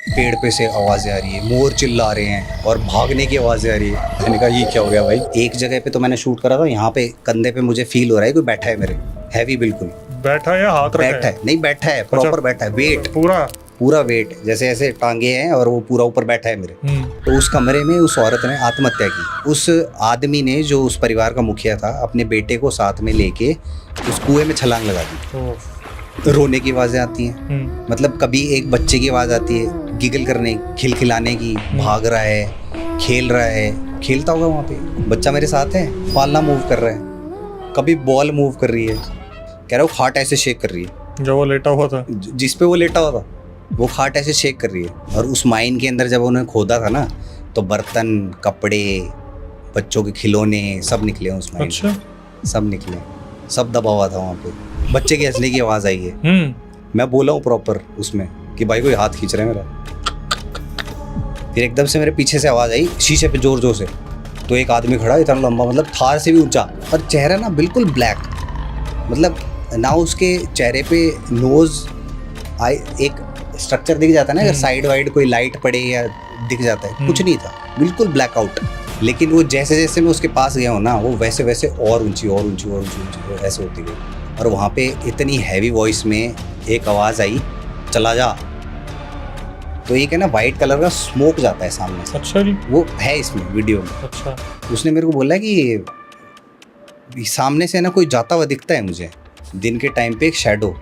पेड़ पे से आवाज़ें आ रही है, मोर चिल्ला रहे हैं और भागने की आवाज़ें आ रही है। मैंने कहा ये क्या हो गया भाई। एक जगह पे तो मैंने शूट करा था, यहाँ पे कंधे पे मुझे फील हो रहा है कोई बैठा है मेरे, हैवी बिल्कुल। बैठा है या हाथ रखा बैठा है, नहीं बैठा है, प्रॉपर बैठा है, वेट पूरा पूरा वेट, जैसे ऐसे टांगे हैं और वो पूरा ऊपर बैठा है मेरे। तो उस कमरे में उस औरत ने आत्महत्या की। उस आदमी ने, जो उस परिवार का मुखिया था, अपने बेटे को साथ में लेके उस कुएं में छलांग लगा दी। रोने की आवाज़ें आती हैं, मतलब कभी एक बच्चे की आवाज़ आती है, गिगल करने, खिलखिलाने की, भाग रहा है, खेल रहा है, खेलता होगा वहाँ पे बच्चा मेरे साथ है, पालना मूव कर रहा है, कभी बॉल मूव कर रही है, कह रहा हूँ खाट ऐसे शेक कर रही है, जो वो लेटा हुआ था, जिस पे वो लेटा हुआ था, वो खाट ऐसे शेक कर रही है। और उस माइन के अंदर जब उन्होंने खोदा था ना, तो बर्तन, कपड़े, बच्चों के खिलौने सब निकले उस माइन। अच्छा, सब निकले, सब दबा हुआ था वहाँ पे। बच्चे के हंसने की आवाज़ आई है। मैं बोला हूँ प्रॉपर उसमें कि भाई कोई हाथ खींच रहा है मेरा। फिर एकदम से मेरे पीछे से आवाज़ आई शीशे पे जोर जोर से, तो एक आदमी खड़ा, इतना लंबा, मतलब थार से भी ऊंचा, और चेहरा ना बिल्कुल ब्लैक, मतलब ना उसके चेहरे पे नोज आई, एक स्ट्रक्चर दिख जाता है ना, अगर साइड वाइड कोई लाइट पड़े या दिख जाता है, कुछ नहीं था, बिल्कुल ब्लैकआउट। लेकिन वो जैसे जैसे मैं उसके पास गया हूँ ना, वो वैसे वैसे और ऊंची और ऊंची और ऊंची ऊंची ऐसे होती गई। और वहाँ पे इतनी हैवी वॉइस में एक आवाज़ आई, चला जा। तो एक है ना वाइट कलर का स्मोक जाता है सामने से। अच्छा जी, वो है इसमें वीडियो में। अच्छा, उसने मेरे को बोला कि सामने से ना कोई जाता हुआ दिखता है मुझे, दिन के टाइम पे एक शैडो।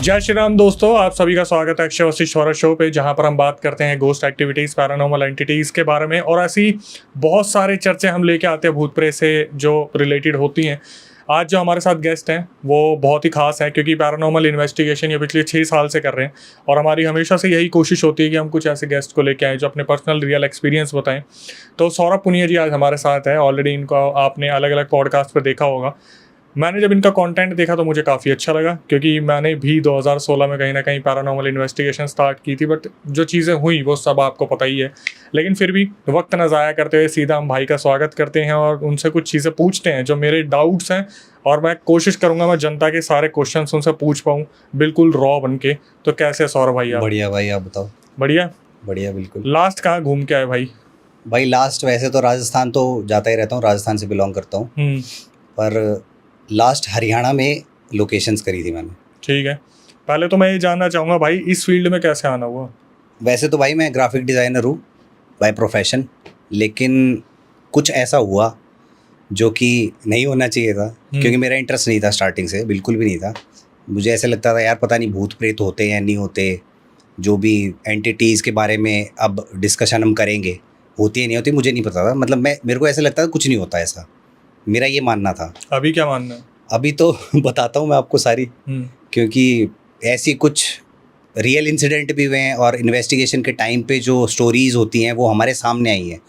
जय श्री राम दोस्तों, आप सभी का स्वागत है अक्षय वशिष्ठ हॉरर शो पे, जहां पर हम बात करते हैं घोस्ट एक्टिविटीज़, पैरानॉर्मल एंटिटीज़ के बारे में। और ऐसी बहुत सारे चर्चे हम लेके आते हैं भूत प्रेत से जो रिलेटेड होती हैं। आज जो हमारे साथ गेस्ट हैं वो बहुत ही खास है, क्योंकि पैरानॉर्मल इन्वेस्टिगेशन ये पिछले 6 साल से कर रहे हैं, और हमारी हमेशा से यही कोशिश होती है कि हम कुछ ऐसे गेस्ट को लेके आएँ जो अपने पर्सनल रियल एक्सपीरियंस बताएं। तो सौरभ पुनिया जी आज हमारे साथ हैं। ऑलरेडी इनको आपने अलग अलग पॉडकास्ट पर देखा होगा। मैंने जब इनका कंटेंट देखा तो मुझे काफ़ी अच्छा लगा, क्योंकि मैंने भी 2016 में कहीं ना कहीं पैरानॉर्मल इन्वेस्टिगेशन स्टार्ट की थी, बट जो चीज़ें हुई वो सब आपको पता ही है। लेकिन फिर भी वक्त न ज़ाया करते हुए सीधा हम भाई का स्वागत करते हैं और उनसे कुछ चीज़ें पूछते हैं जो मेरे डाउट्स हैं, और मैं कोशिश करूँगा मैं जनता के सारे क्वेश्चन उनसे पूछ पाऊँ बिल्कुल रॉ बन के। तो कैसे सौरभ भाई आप? बढ़िया भाई, आप बताओ। बढ़िया बढ़िया बिल्कुल। लास्ट कहाँ घूम के आए भाई? भाई लास्ट वैसे तो राजस्थान तो जाता ही रहता हूँ, राजस्थान से बिलोंग करता हूँ, पर लास्ट हरियाणा में लोकेशंस करी थी मैंने। ठीक है, पहले तो मैं ये जानना चाहूँगा भाई, इस फील्ड में कैसे आना हुआ? वैसे तो भाई मैं ग्राफिक डिज़ाइनर हूँ बाय प्रोफेशन, लेकिन कुछ ऐसा हुआ जो कि नहीं होना चाहिए था, क्योंकि मेरा इंटरेस्ट नहीं था स्टार्टिंग से, बिल्कुल भी नहीं था। मुझे ऐसे लगता था यार पता नहीं भूत प्रेत होते हैं या नहीं होते, जो भी एंटिटीज़ के बारे में अब डिस्कशन हम करेंगे, होती है नहीं होती मुझे नहीं पता था। मतलब मेरे को ऐसे लगता था कुछ नहीं होता, ऐसा मेरा ये मानना था। अभी क्या मानना है? अभी तो बताता हूँ मैं आपको सारी, क्योंकि ऐसी कुछ रियल इंसिडेंट भी हुए हैं, और इन्वेस्टिगेशन के टाइम पे जो स्टोरीज़ होती हैं वो हमारे सामने आई हैं।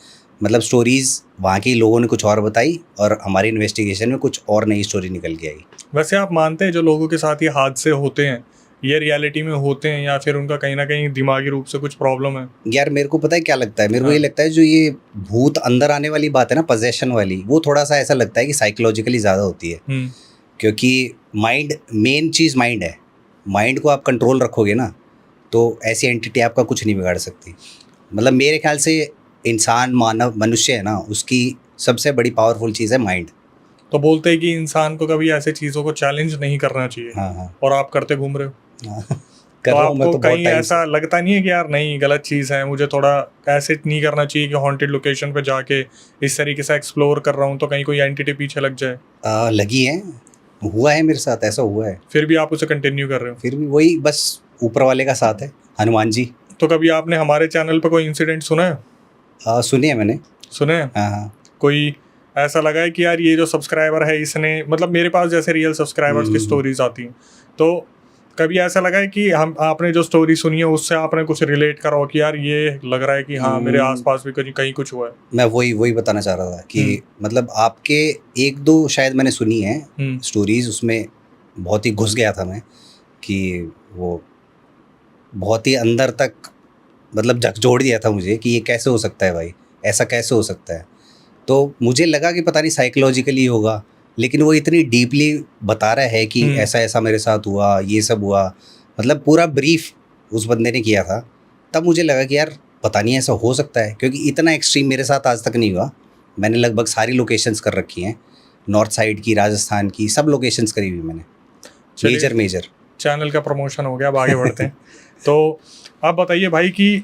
मतलब स्टोरीज़ वहाँ के लोगों ने कुछ और बताई, और हमारी इन्वेस्टिगेशन में कुछ और नई स्टोरी निकल के आई। वैसे आप मानते हैं जो लोगों के साथ ये हादसे होते हैं ये रियलिटी में होते हैं, या फिर उनका कहीं ना कहीं दिमागी रूप से कुछ प्रॉब्लम है? यार मेरे को पता है क्या लगता है, मेरे को ये लगता है जो ये भूत अंदर आने वाली बात है ना, पोजेशन वाली, वो थोड़ा सा ऐसा लगता है कि साइकोलॉजिकली ज़्यादा होती है। क्योंकि माइंड, मेन चीज़ माइंड है। माइंड को आप कंट्रोल रखोगे ना, तो ऐसी एंटिटी आपका कुछ नहीं बिगाड़ सकती। मतलब मेरे ख्याल से इंसान, मानव, मनुष्य है ना, उसकी सबसे बड़ी पावरफुल चीज़ है माइंड। तो बोलते हैं कि इंसान को कभी ऐसे चीज़ों को चैलेंज नहीं करना चाहिए। हाँ। और आप करते घूम रहे हो। कर तो रहा हूँ मैं आपको तो बहुत कहीं टाइम ऐसा लगता नहीं है कि यार नहीं, गलत चीज़ है, मुझे थोड़ा ऐसे नहीं करना चाहिए कि हॉन्टेड लोकेशन पे जाके इस तरीके से एक्सप्लोर कर रहा हूँ तो कहीं कोई एंटिटी पीछे लग जाए? लगी है, हुआ है मेरे साथ, ऐसा हुआ है। फिर भी आप उसे कंटिन्यू कर रहे हो? फिर भी वही, बस ऊपर वाले का साथ है, हनुमान जी। तो कभी आपने हमारे चैनल पर कोई इंसिडेंट सुना है? सुनी है मैंने। सुने हैं? हाँ। कोई ऐसा लगा है कि यार ये जो सब्सक्राइबर है इसने, मतलब मेरे पास जैसे रियल सब्सक्राइबर्स की स्टोरीज आती हैं, तो कभी ऐसा लगा है कि हम, आपने जो स्टोरी सुनी है उससे आपने कुछ रिलेट करा हो कि यार ये लग रहा है कि हाँ मेरे आसपास भी कहीं कुछ हुआ है? मैं वही बताना चाह रहा था कि मतलब आपके एक दो शायद मैंने सुनी है स्टोरीज, उसमें बहुत ही घुस गया था मैं, कि वो बहुत ही अंदर तक मतलब झकझोर दिया था मुझे कि ये कैसे हो सकता है भाई, ऐसा कैसे हो सकता है। तो मुझे लगा कि पता नहीं साइकोलॉजिकली होगा, लेकिन वो इतनी डीपली बता रहा है कि ऐसा ऐसा मेरे साथ हुआ, ये सब हुआ, मतलब पूरा ब्रीफ उस बंदे ने किया था। तब मुझे लगा कि यार पता नहीं ऐसा हो सकता है, क्योंकि इतना एक्सट्रीम मेरे साथ आज तक नहीं हुआ। मैंने लगभग सारी लोकेशंस कर रखी हैं, नॉर्थ साइड की, राजस्थान की, सब लोकेशंस करी हुई मैंने, मेजर। चैनल का प्रमोशन हो गया, अब आगे बढ़ते हैं। तो आप बताइए भाई कि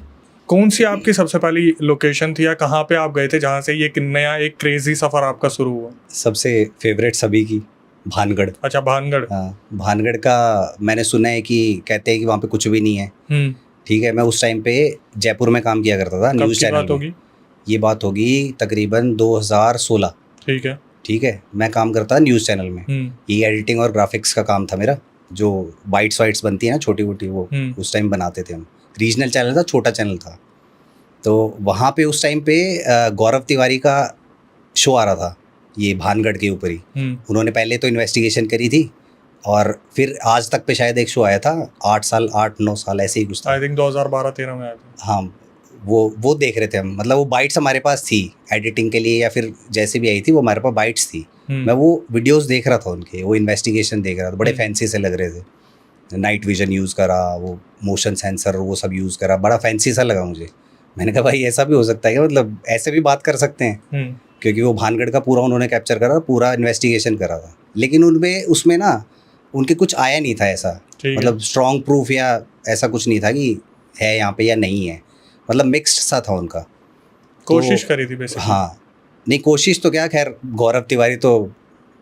कौन सी आपकी सबसे पहली लोकेशन थी या कहाँ पे आप गए थे जहाँ से ये नया एक क्रेजी सफ़र आपका शुरू हुआ? सबसे फेवरेट सभी की भानगढ़। अच्छा, भानगढ़। हाँ, भानगढ़ का मैंने सुना है कि कहते हैं कि वहाँ पे कुछ भी नहीं है। ठीक है, मैं उस टाइम पे जयपुर में काम किया करता था, न्यूज़ चैनल में। ये बात होगी तकरीबन 2016। ठीक है, मैं काम करता था न्यूज़ चैनल में। ये एडिटिंग और ग्राफिक्स का काम था मेरा, जो बाइट्स वाइट्स बनती है ना छोटी मोटी, वो उस टाइम बनाते थे हम। रीजनल चैनल था, छोटा चैनल था। तो वहाँ पे उस टाइम पे गौरव तिवारी का शो आ रहा था, ये भानगढ़ के ऊपर ही। उन्होंने पहले तो इन्वेस्टिगेशन करी थी और फिर आज तक पे शायद एक शो आया था, 8-9 साल ऐसे ही कुछ था। आई थिंक 2012-13 में आया था। हाँ, वो देख रहे थे हम। मतलब वो बाइट्स हमारे पास थी एडिटिंग के लिए, या फिर जैसे भी आई थी वो हमारे पास बाइट्स थी। मैं वो वीडियोस देख रहा था उनके, वो इन्वेस्टिगेशन देख रहा था। बड़े फैंसी से लग रहे थे, नाइट विजन यूज़ करा, वो मोशन सेंसर वो सब यूज़ करा, बड़ा फैंसी सा लगा मुझे। मैंने कहा भाई ऐसा भी हो सकता है क्या, मतलब ऐसे भी बात कर सकते हैं? क्योंकि वो भानगढ़ का पूरा उन्होंने कैप्चर करा, पूरा इन्वेस्टिगेशन करा था। लेकिन उनमें उसमें ना उनके कुछ आया नहीं था ऐसा, मतलब स्ट्रॉन्ग प्रूफ या ऐसा कुछ नहीं था कि है यहाँ पे या नहीं है, मतलब मिक्स्ड सा था उनका। कोशिश करी थी बेसिकली। हाँ, नहीं कोशिश तो क्या, खैर गौरव तिवारी तो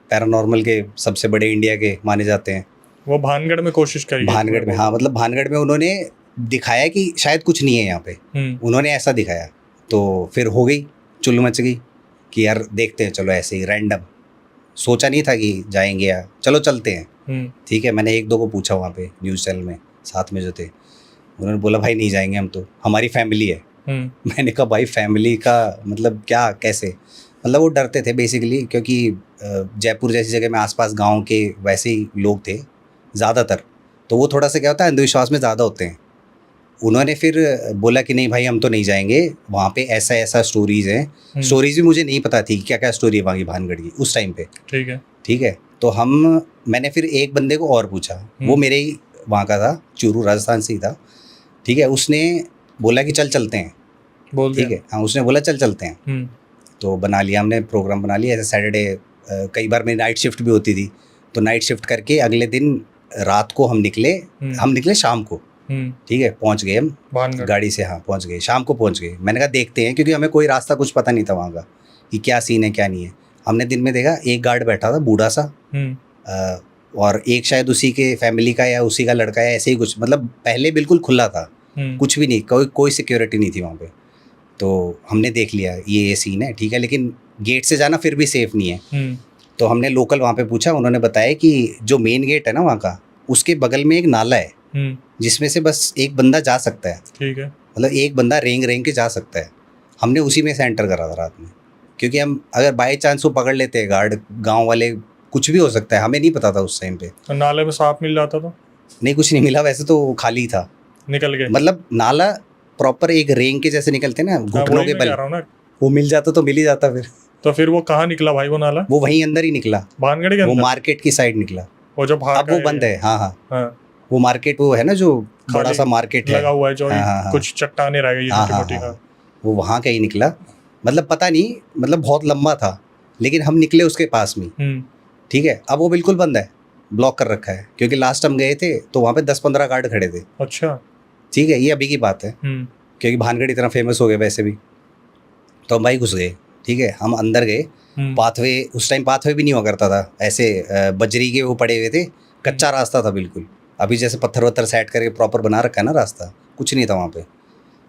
पैरानॉर्मल के सबसे बड़े इंडिया के माने जाते हैं। वो भानगढ़ में कोशिश करी, भानगढ़ में। हाँ, मतलब भानगढ़ में उन्होंने दिखाया कि शायद कुछ नहीं है यहाँ पे, उन्होंने ऐसा दिखाया। तो फिर हो गई चुल मच गई कि यार देखते हैं, चलो ऐसे ही रैंडम, सोचा नहीं था कि जाएंगे या चलो चलते हैं। ठीक है, मैंने 1-2 को पूछा वहाँ पे न्यूज़ चैनल में साथ में जो थे, उन्होंने बोला भाई नहीं जाएंगे हम, तो हमारी फैमिली है। मैंने कहा भाई फैमिली का मतलब क्या, कैसे? मतलब वो डरते थे बेसिकली, क्योंकि जयपुर जैसी जगह में आसपास गांव के वैसे ही लोग थे ज़्यादातर, तो वो थोड़ा सा क्या होता है, अंधविश्वास में ज़्यादा होते हैं। उन्होंने फिर बोला कि नहीं भाई हम तो नहीं जाएंगे, वहाँ पे ऐसा ऐसा स्टोरीज़ हैं। स्टोरीज़ भी मुझे नहीं पता थी क्या क्या स्टोरी है वहाँ की भानगढ़ की उस टाइम पे। ठीक है, तो मैंने फिर एक बंदे को और पूछा, वो मेरे ही वहाँ का था, चूरू राजस्थान से ही था। ठीक है, उसने बोला कि चल चलते हैं। ठीक है, हाँ, उसने बोला चल चलते हैं। तो बना लिया हमने, प्रोग्राम बना लिया। ऐसे सैटरडे कई बार मेरी नाइट शिफ्ट भी होती थी, तो नाइट शिफ्ट करके अगले दिन रात को हम निकले शाम को। ठीक है, पहुंच गए हम गाड़ी से। हाँ, पहुंच गए, शाम को पहुंच गए। मैंने कहा देखते हैं, क्योंकि हमें कोई रास्ता कुछ पता नहीं था वहाँ का कि क्या सीन है क्या नहीं है। हमने दिन में देखा एक गार्ड बैठा था बूढ़ा सा, और एक शायद उसी के फैमिली का या उसी का लड़का है, ऐसे ही कुछ। मतलब पहले बिल्कुल खुला था, कुछ भी नहीं, कोई सिक्योरिटी नहीं थी वहाँ पे। तो हमने देख लिया ये सीन है। ठीक है, लेकिन गेट से जाना फिर भी सेफ नहीं है। तो हमने लोकल वहाँ पे पूछा, उन्होंने बताया कि जो मेन गेट है ना वहाँ का, उसके बगल में एक नाला है जिसमें से बस एक बंदा जा सकता है। ठीक है, मतलब एक बंदा रेंग के जा सकता है। हमने उसी में से एंटर करा था रात में, क्योंकि हम अगर बाय चांस वो पकड़ लेते हैं गार्ड, गांव वाले, कुछ भी हो सकता है, हमें नहीं पता था उस टाइम पे। तो नाले में सांप मिल जाता था? नहीं, कुछ नहीं मिला, वैसे तो खाली था, निकल गए। मतलब नाला प्रॉपर एक रेंग के जैसे निकलते ना घुटनों के बल, वो मिल जाता तो मिल ही जाता फिर। तो फिर वो कहाँ निकला भाई वो नाला? वो वहीं अंदर ही निकला, भानगढ़ के अंदर, वो मार्केट की साइड निकला। वो जो अब वो बंद है। हाँ, वो मार्केट वो है ना जो बड़ा सा मार्केट लगा हुआ है, जो कुछ चट्टाने रह गई छोटी-मोटी, वो वहाँ का ही निकला। मतलब पता नहीं, मतलब बहुत लंबा था, लेकिन हम निकले उसके पास में। ठीक है, अब वो बिल्कुल बंद है, ब्लॉक कर रखा है, क्योंकि लास्ट हम गए थे तो वहाँ पे 10-15 गार्ड खड़े थे। अच्छा, ठीक है, ये अभी की बात है, क्योंकि भानगढ़ इतना फेमस हो गया वैसे भी। तो हम भाई घुस गए। ठीक है, हम अंदर गए। पाथवे, उस टाइम पाथवे भी नहीं हुआ करता था, ऐसे बजरी के वो पड़े हुए थे, कच्चा रास्ता था बिल्कुल। अभी जैसे पत्थर वत्थर सेट करके प्रॉपर बना रखा है ना रास्ता, कुछ नहीं था वहाँ पे।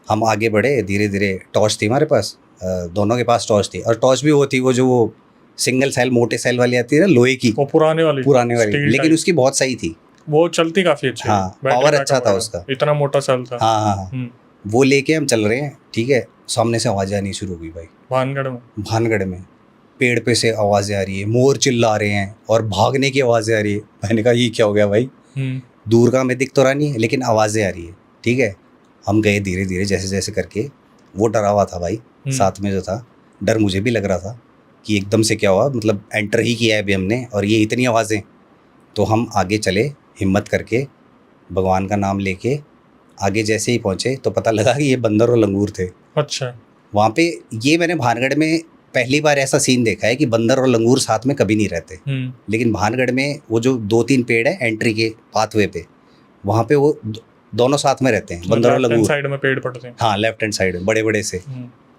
हम आगे बढ़े धीरे धीरे। टॉर्च थी हमारे पास, दोनों के पास टॉर्च थी, और टॉर्च भी वो थी वो जो वो सिंगल सेल मोटे सेल वाली आती है ना, लोहे की, वो पुराने वाली, लेकिन उसकी बहुत सही थी, वो चलती काफी अच्छी। हाँ, पावर अच्छा था उसका, इतना मोटा सेल था। हाँ, वो लेके हम चल रहे हैं। ठीक है, सामने से आवाज़ें आनी शुरू हो गई भाई। भानगढ़ में पेड़ पे से आवाज़ें आ रही है, मोर चिल्ला रहे हैं और भागने की आवाज़ें आ रही है। मैंने कहा ये क्या हो गया भाई, दूर का हमें दिख तो रहा नहीं है, लेकिन आवाज़ें आ रही है। ठीक है, हम गए धीरे धीरे जैसे जैसे करके। वो डरा हुआ था भाई साथ में जो था, डर मुझे भी लग रहा था कि एकदम से क्या हुआ, मतलब एंटर ही किया है अभी हमने और ये इतनी आवाज़ें। तो हम आगे चले हिम्मत करके, भगवान का नाम लेके आगे जैसे ही पहुँचे तो पता लगा कि ये बंदर और लंगूर थे। अच्छा। वहाँ पे ये मैंने भानगढ़ में पहली बार ऐसा सीन देखा है कि बंदर और लंगूर साथ में कभी नहीं रहते। लेकिन भानगढ़ में वो जो 2-3 पेड़ है एंट्री के पाथवे पे, वहाँ पे वो दोनों साथ में रहते हैं, बंदर और लंगूर। साइड में पेड़ पड़ते हैं। हाँ, लेफ्ट हैंड साइड में बड़े बड़े से,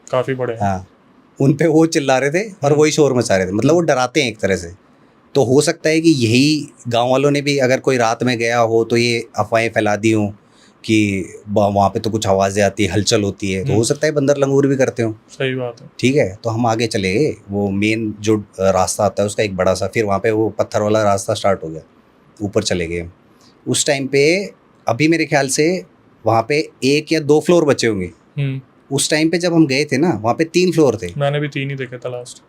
काफ़ी बड़े। हाँ, उन पे वो चिल्ला रहे थे और वही शोर मचा रहे थे। मतलब वो डराते हैं एक तरह से। तो हो सकता है कि यही गाँव वालों ने भी अगर कोई रात में गया हो तो ये अफवाहें फैला दी हों कि वहाँ पे तो कुछ आवाज़ें आती है, हलचल होती है, तो हो सकता है बंदर लंगूर भी करते हो। सही बात है। ठीक है, तो हम आगे चले गए। वो मेन जो रास्ता आता है उसका एक बड़ा सा, फिर वहाँ पे वो पत्थर वाला रास्ता स्टार्ट हो गया, ऊपर चले गए। उस टाइम पे अभी मेरे ख्याल से वहाँ पे 1 या 2 फ्लोर बचे होंगे। उस टाइम पे जब हम गए थे ना, वहाँ पे 3 फ्लोर थे। मैंने भी 3 ही देखे था लास्ट।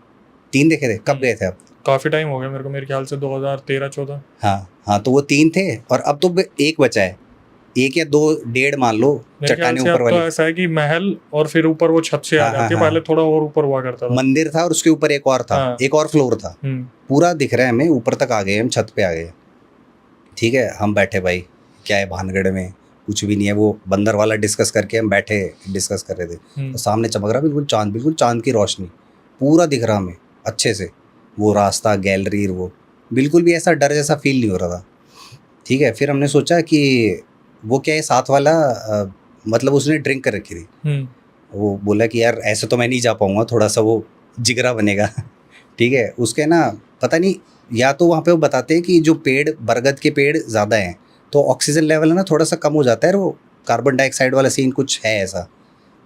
3 देखे थे? कब गए थे आप? काफ़ी टाइम हो गया मेरे को, मेरे ख्याल से 2013-14। हाँ, तो वो 3 थे और अब तो 1 बचा है। 1 या 2 डेढ़ मान लो चट्टाने ऊपर वाली। तो ऐसा है कि महल और फिर ऊपर वो छत से आ जाती है। पहले थोड़ा और ऊपर हुआ करता था। मंदिर था और उसके ऊपर एक और था, एक और फ्लोर था। पूरा दिख रहा है हमें, ऊपर तक आ गए हम, छत पे आ गए। ठीक है, हम बैठे, भाई क्या है भानगढ़ में, कुछ भी नहीं है। वो बंदर वाला डिस्कस करके हम बैठे डिस्कस कर रहे थे। तो सामने चमक रहा बिल्कुल चांद की रोशनी, पूरा दिख रहा हमें अच्छे से। वो रास्ता, गैलरी, वो बिल्कुल भी ऐसा डर जैसा फील नहीं हो रहा था। ठीक है, फिर हमने सोचा कि वो क्या है साथ वाला, मतलब उसने ड्रिंक कर रखी थी। वो बोला कि यार ऐसे तो मैं नहीं जा पाऊँगा, थोड़ा सा वो जिगरा बनेगा। ठीक है, उसके ना पता नहीं, या तो वहाँ पे वो बताते हैं कि जो पेड़, बरगद के पेड़ ज़्यादा हैं तो ऑक्सीजन लेवल है ना थोड़ा सा कम हो जाता है, और वो कार्बन डाइऑक्साइड वाला सीन कुछ है ऐसा,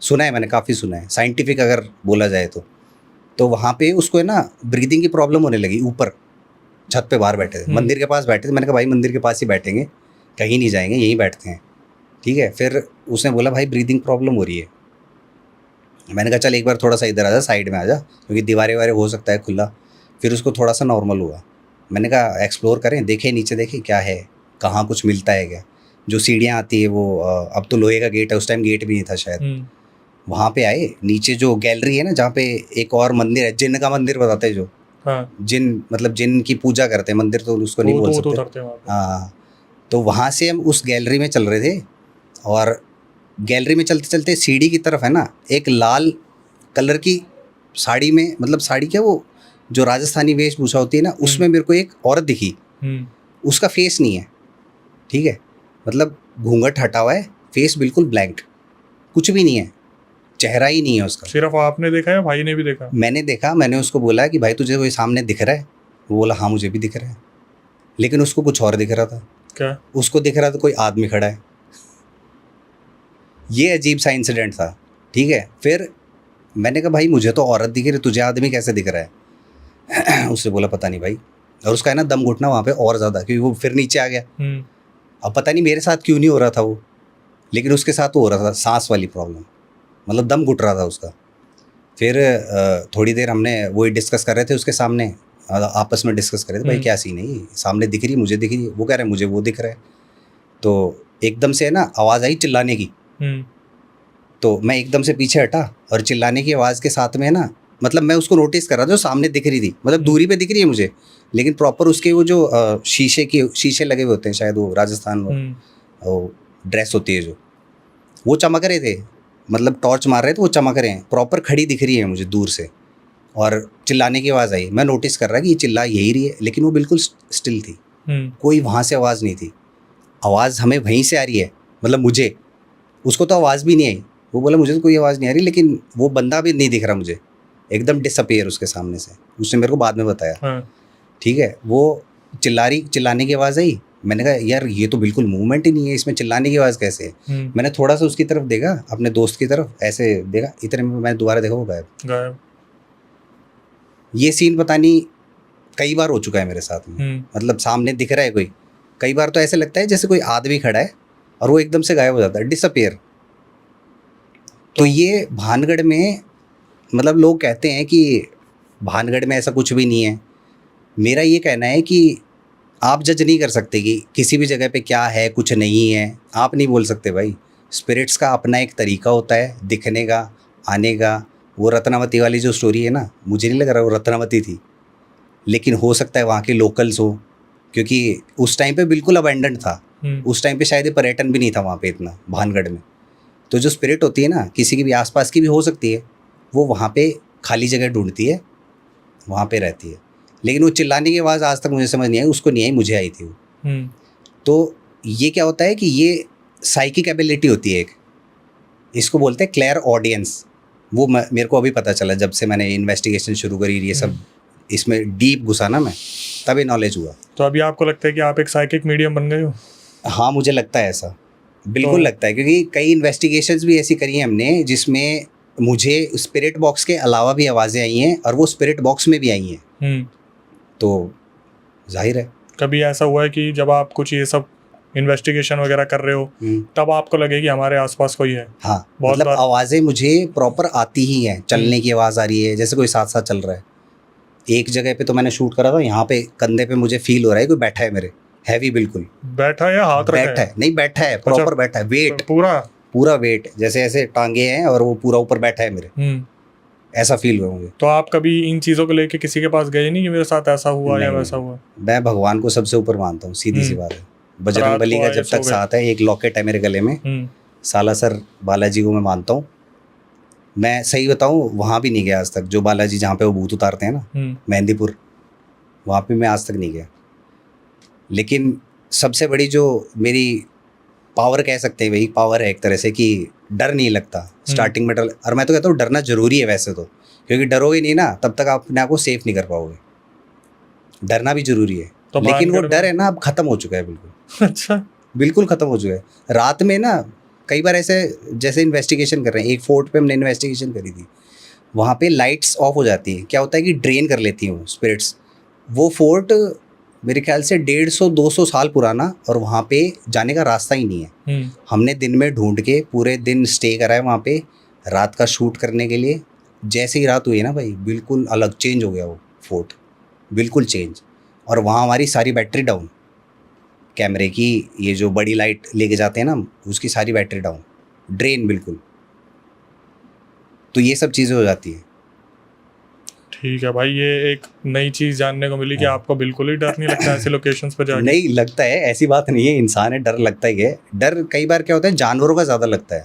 सुना है मैंने, काफ़ी सुना है, साइंटिफिक अगर बोला जाए तो वहाँ पे उसको है ना ब्रीदिंग की प्रॉब्लम होने लगी। ऊपर छत पे बाहर बैठे थे, मंदिर के पास बैठे थे। मैंने कहा भाई मंदिर के पास ही बैठेंगे, कहीं नहीं जाएंगे, यहीं बैठते हैं। ठीक है, फिर उसने बोला भाई ब्रीदिंग प्रॉब्लम हो रही है। मैंने कहा चल एक बार थोड़ा सा इधर आ जा, साइड में आ जा, क्योंकि दीवारें वारे हो सकता है खुला। फिर उसको थोड़ा सा नॉर्मल हुआ। मैंने कहा एक्सप्लोर करें, देखें नीचे, देखें क्या है, कहाँ कुछ मिलता है क्या। जो सीढ़ियाँ आती है वो अब तो लोहे का गेट है, उस टाइम गेट भी नहीं था शायद। वहाँ पे आए, नीचे जो गैलरी है ना जहाँ पे एक और मंदिर है, जिन का मंदिर बताते हैं जो, जिन मतलब जिन की पूजा करते हैं, मंदिर तो उसको नहीं बोल सकते। हाँ, तो वहाँ से हम उस गैलरी में चल रहे थे, और गैलरी में चलते चलते सीढ़ी की तरफ है ना एक लाल कलर की साड़ी में, मतलब साड़ी क्या, वो जो राजस्थानी वेशभूषा होती है ना, उसमें मेरे को एक औरत दिखी। उसका फेस नहीं है, ठीक है, मतलब घूंघट हटा हुआ है, फेस बिल्कुल ब्लैंक, कुछ भी नहीं है, चेहरा ही नहीं है उसका। सिर्फ आपने देखा है, भाई ने भी देखा? मैंने देखा। मैंने उसको बोला कि भाई तुझे कोई सामने दिख रहा है? वो बोला हाँ मुझे भी दिख रहा है, लेकिन उसको कुछ और दिख रहा था। क्या? उसको दिख रहा था कोई आदमी खड़ा है। ये अजीब सा इंसिडेंट था। ठीक है, फिर मैंने कहा भाई मुझे तो औरत दिख रही, तुझे आदमी कैसे दिख रहा है? उससे बोला पता नहीं भाई। और उसका है ना दम घुटना वहाँ पे और ज़्यादा, क्योंकि वो फिर नीचे आ गया। अब पता नहीं मेरे साथ क्यों नहीं हो रहा था वो, लेकिन उसके साथ वो हो रहा था, सांस वाली प्रॉब्लम, मतलब दम घुट रहा था उसका। फिर थोड़ी देर हमने वही डिस्कस कर रहे थे उसके सामने, आपस में डिस्कस कर रहे थे भाई क्या सीन है, ये सामने दिख रही है, मुझे दिख रही है, वो कह रहे हैं मुझे वो दिख रहा है। तो एकदम से है ना आवाज़ आई चिल्लाने की। तो मैं एकदम से पीछे हटा, और चिल्लाने की आवाज़ के साथ में है ना, मतलब मैं उसको नोटिस कर रहा था, जो सामने दिख रही थी, मतलब दूरी पे दिख रही है मुझे, लेकिन प्रॉपर उसके वो जो शीशे लगे हुए होते हैं शायद, वो राजस्थान में वो ड्रेस होती है जो, वो चमक रहे थे, मतलब टॉर्च मार रहे थे, वो चमक रहे हैं, प्रॉपर खड़ी दिख रही है मुझे दूर से, और चिल्लाने की आवाज़ आई। मैं नोटिस कर रहा कि ये चिल्ला यही रही है, लेकिन वो बिल्कुल स्टिल थी, कोई वहाँ से आवाज़ नहीं थी। आवाज़ हमें वहीं से आ रही है, मतलब मुझे, उसको तो आवाज़ भी नहीं आई। वो बोला मुझे तो कोई आवाज़ नहीं आ रही, लेकिन वो बंदा भी नहीं दिख रहा मुझे, एकदम डिसअपीयर उसके सामने से। उसने मेरे को बाद में बताया। ठीक है, वो चिल्लाने की आवाज़ आई। मैंने कहा यार ये तो बिल्कुल मूवमेंट ही नहीं है, इसमें चिल्लाने की आवाज़ कैसे है? मैंने थोड़ा सा उसकी तरफ देखा, अपने दोस्त की तरफ, ऐसे देखा, इतने में मैंने दोबारा देखा वो गायब। ये सीन पता नहीं कई बार हो चुका है मेरे साथ में, मतलब सामने दिख रहा है कोई, कई बार तो ऐसे लगता है जैसे कोई आदमी खड़ा है और वो एकदम से गायब हो जाता है, डिसअपीयर। तो ये भानगढ़ में, मतलब लोग कहते हैं कि भानगढ़ में ऐसा कुछ भी नहीं है। मेरा ये कहना है कि आप जज नहीं कर सकते कि किसी भी जगह पे क्या है कुछ नहीं है, आप नहीं बोल सकते भाई। स्पिरिट्स का अपना एक तरीका होता है दिखने का, आने का। वो रत्नावती वाली जो स्टोरी है ना, मुझे नहीं लग रहा वो रत्नावती थी, लेकिन हो सकता है वहाँ के लोकल्स हो, क्योंकि उस टाइम पे बिल्कुल अबैंडन था। उस टाइम पे शायद ये पर्यटन भी नहीं था वहाँ पे इतना, भानगढ़ में। तो जो स्पिरिट होती है ना, किसी की भी आसपास की भी हो सकती है, वो वहाँ पे खाली जगह ढूंढती है, वहाँ पे रहती है। लेकिन वो चिल्लाने की आवाज़ आज तक मुझे समझ नहीं आई, उसको नहीं आई, मुझे आई थी वो। तो ये क्या होता है कि ये साइकिक एबिलिटी होती है एक, इसको बोलते हैं क्लेयर ऑडियंस। वो मेरे को अभी पता चला जब से मैंने इन्वेस्टिगेशन शुरू करी, ये सब इसमें डीप घुसा ना मैं, तभी नॉलेज हुआ। तो अभी आपको लगता है कि आप एक साइकिक मीडियम बन गए हो? हाँ, मुझे लगता है ऐसा, बिल्कुल लगता है, क्योंकि कई इन्वेस्टिगेशंस भी ऐसी करी हैं हमने जिसमें मुझे स्पिरिट बॉक्स के अलावा भी आवाज़ें आई हैं और वो स्पिरिट बॉक्स में भी आई हैं। तो जाहिर है कभी ऐसा हुआ है कि जब आप कुछ ये सब इन्वेस्टिगेशन वगैरह कर रहे हो तब आपको लगे कि हमारे आसपास कोई है? हाँ, मतलब आवाज़ें मुझे प्रॉपर आती ही हैं, चलने की आवाज़ आ रही है, जैसे कोई साथ साथ चल रहा है। एक जगह पे तो मैंने शूट करा था, यहाँ पे कंधे पे मुझे फील हो रहा है कोई बैठा है मेरे, हैवी, बिल्कुल बैठा है या हाथ रखा है? बैठा है, नहीं बैठा है, प्रॉपर बैठा है, वेट पूरा वेट, जैसे ऐसे टांगे हैं और वो पूरा ऊपर बैठा है मेरे, ऐसा फील हुआ मुझे। तो आप कभी इन चीज़ों को लेके किसी के पास गए नहीं कि मेरे साथ ऐसा हुआ या वैसा हुआ? मैं भगवान को सबसे ऊपर मानता हूँ, सीधी सी बात है। बजरंगबली का जब तक साथ है, एक लॉकेट है मेरे गले में, सालासर बालाजी को मैं मानता हूँ। मैं सही बताऊँ, वहाँ भी नहीं गया आज तक, जो बालाजी जहाँ पे वो भूत उतारते हैं ना, मेहंदीपुर, वहाँ पे मैं आज तक नहीं गया। लेकिन सबसे बड़ी जो मेरी पावर कह सकते हैं, वही पावर है एक तरह से, कि डर नहीं लगता स्टार्टिंग में। डर, और मैं तो कहता हूँ डरना जरूरी है वैसे तो, क्योंकि डरोगे नहीं ना तब तक आप अपने आप को सेफ नहीं कर पाओगे। डरना भी जरूरी है, तो लेकिन वो डर है ना अब खत्म हो चुका है बिल्कुल। अच्छा, बिल्कुल खत्म हो चुका है। रात में ना कई बार ऐसे, जैसे इन्वेस्टिगेशन कर रहे हैं, एक फोर्ट पे हमने इन्वेस्टिगेशन करी थी, वहाँ पे लाइट्स ऑफ हो जाती है। क्या होता है कि ड्रेन कर लेती हैं स्पिरिट्स। वो फोर्ट मेरे ख्याल से 150-200 साल पुराना, और वहाँ पे जाने का रास्ता ही नहीं है। हमने दिन में ढूंढ के पूरे दिन स्टे करा है वहाँ पे, रात का शूट करने के लिए। जैसे ही रात हुई ना भाई, बिल्कुल अलग चेंज हो गया वो फोर्ट, बिल्कुल चेंज। और वहाँ हमारी सारी बैटरी डाउन, कैमरे की ये जो बड़ी लाइट लेके जाते हैं ना, उसकी सारी बैटरी डाउन, ड्रेन बिल्कुल। तो ये सब चीज़ें हो जाती हैं। ठीक है भाई, ये एक नई चीज़ जानने को मिली कि आपको बिल्कुल ही डर नहीं लगता ऐसे लोकेशंस पर जाके? नहीं लगता है, ऐसी बात नहीं है, इंसान है, डर लगता ही है। डर कई बार क्या होता है, जानवरों का ज़्यादा लगता है,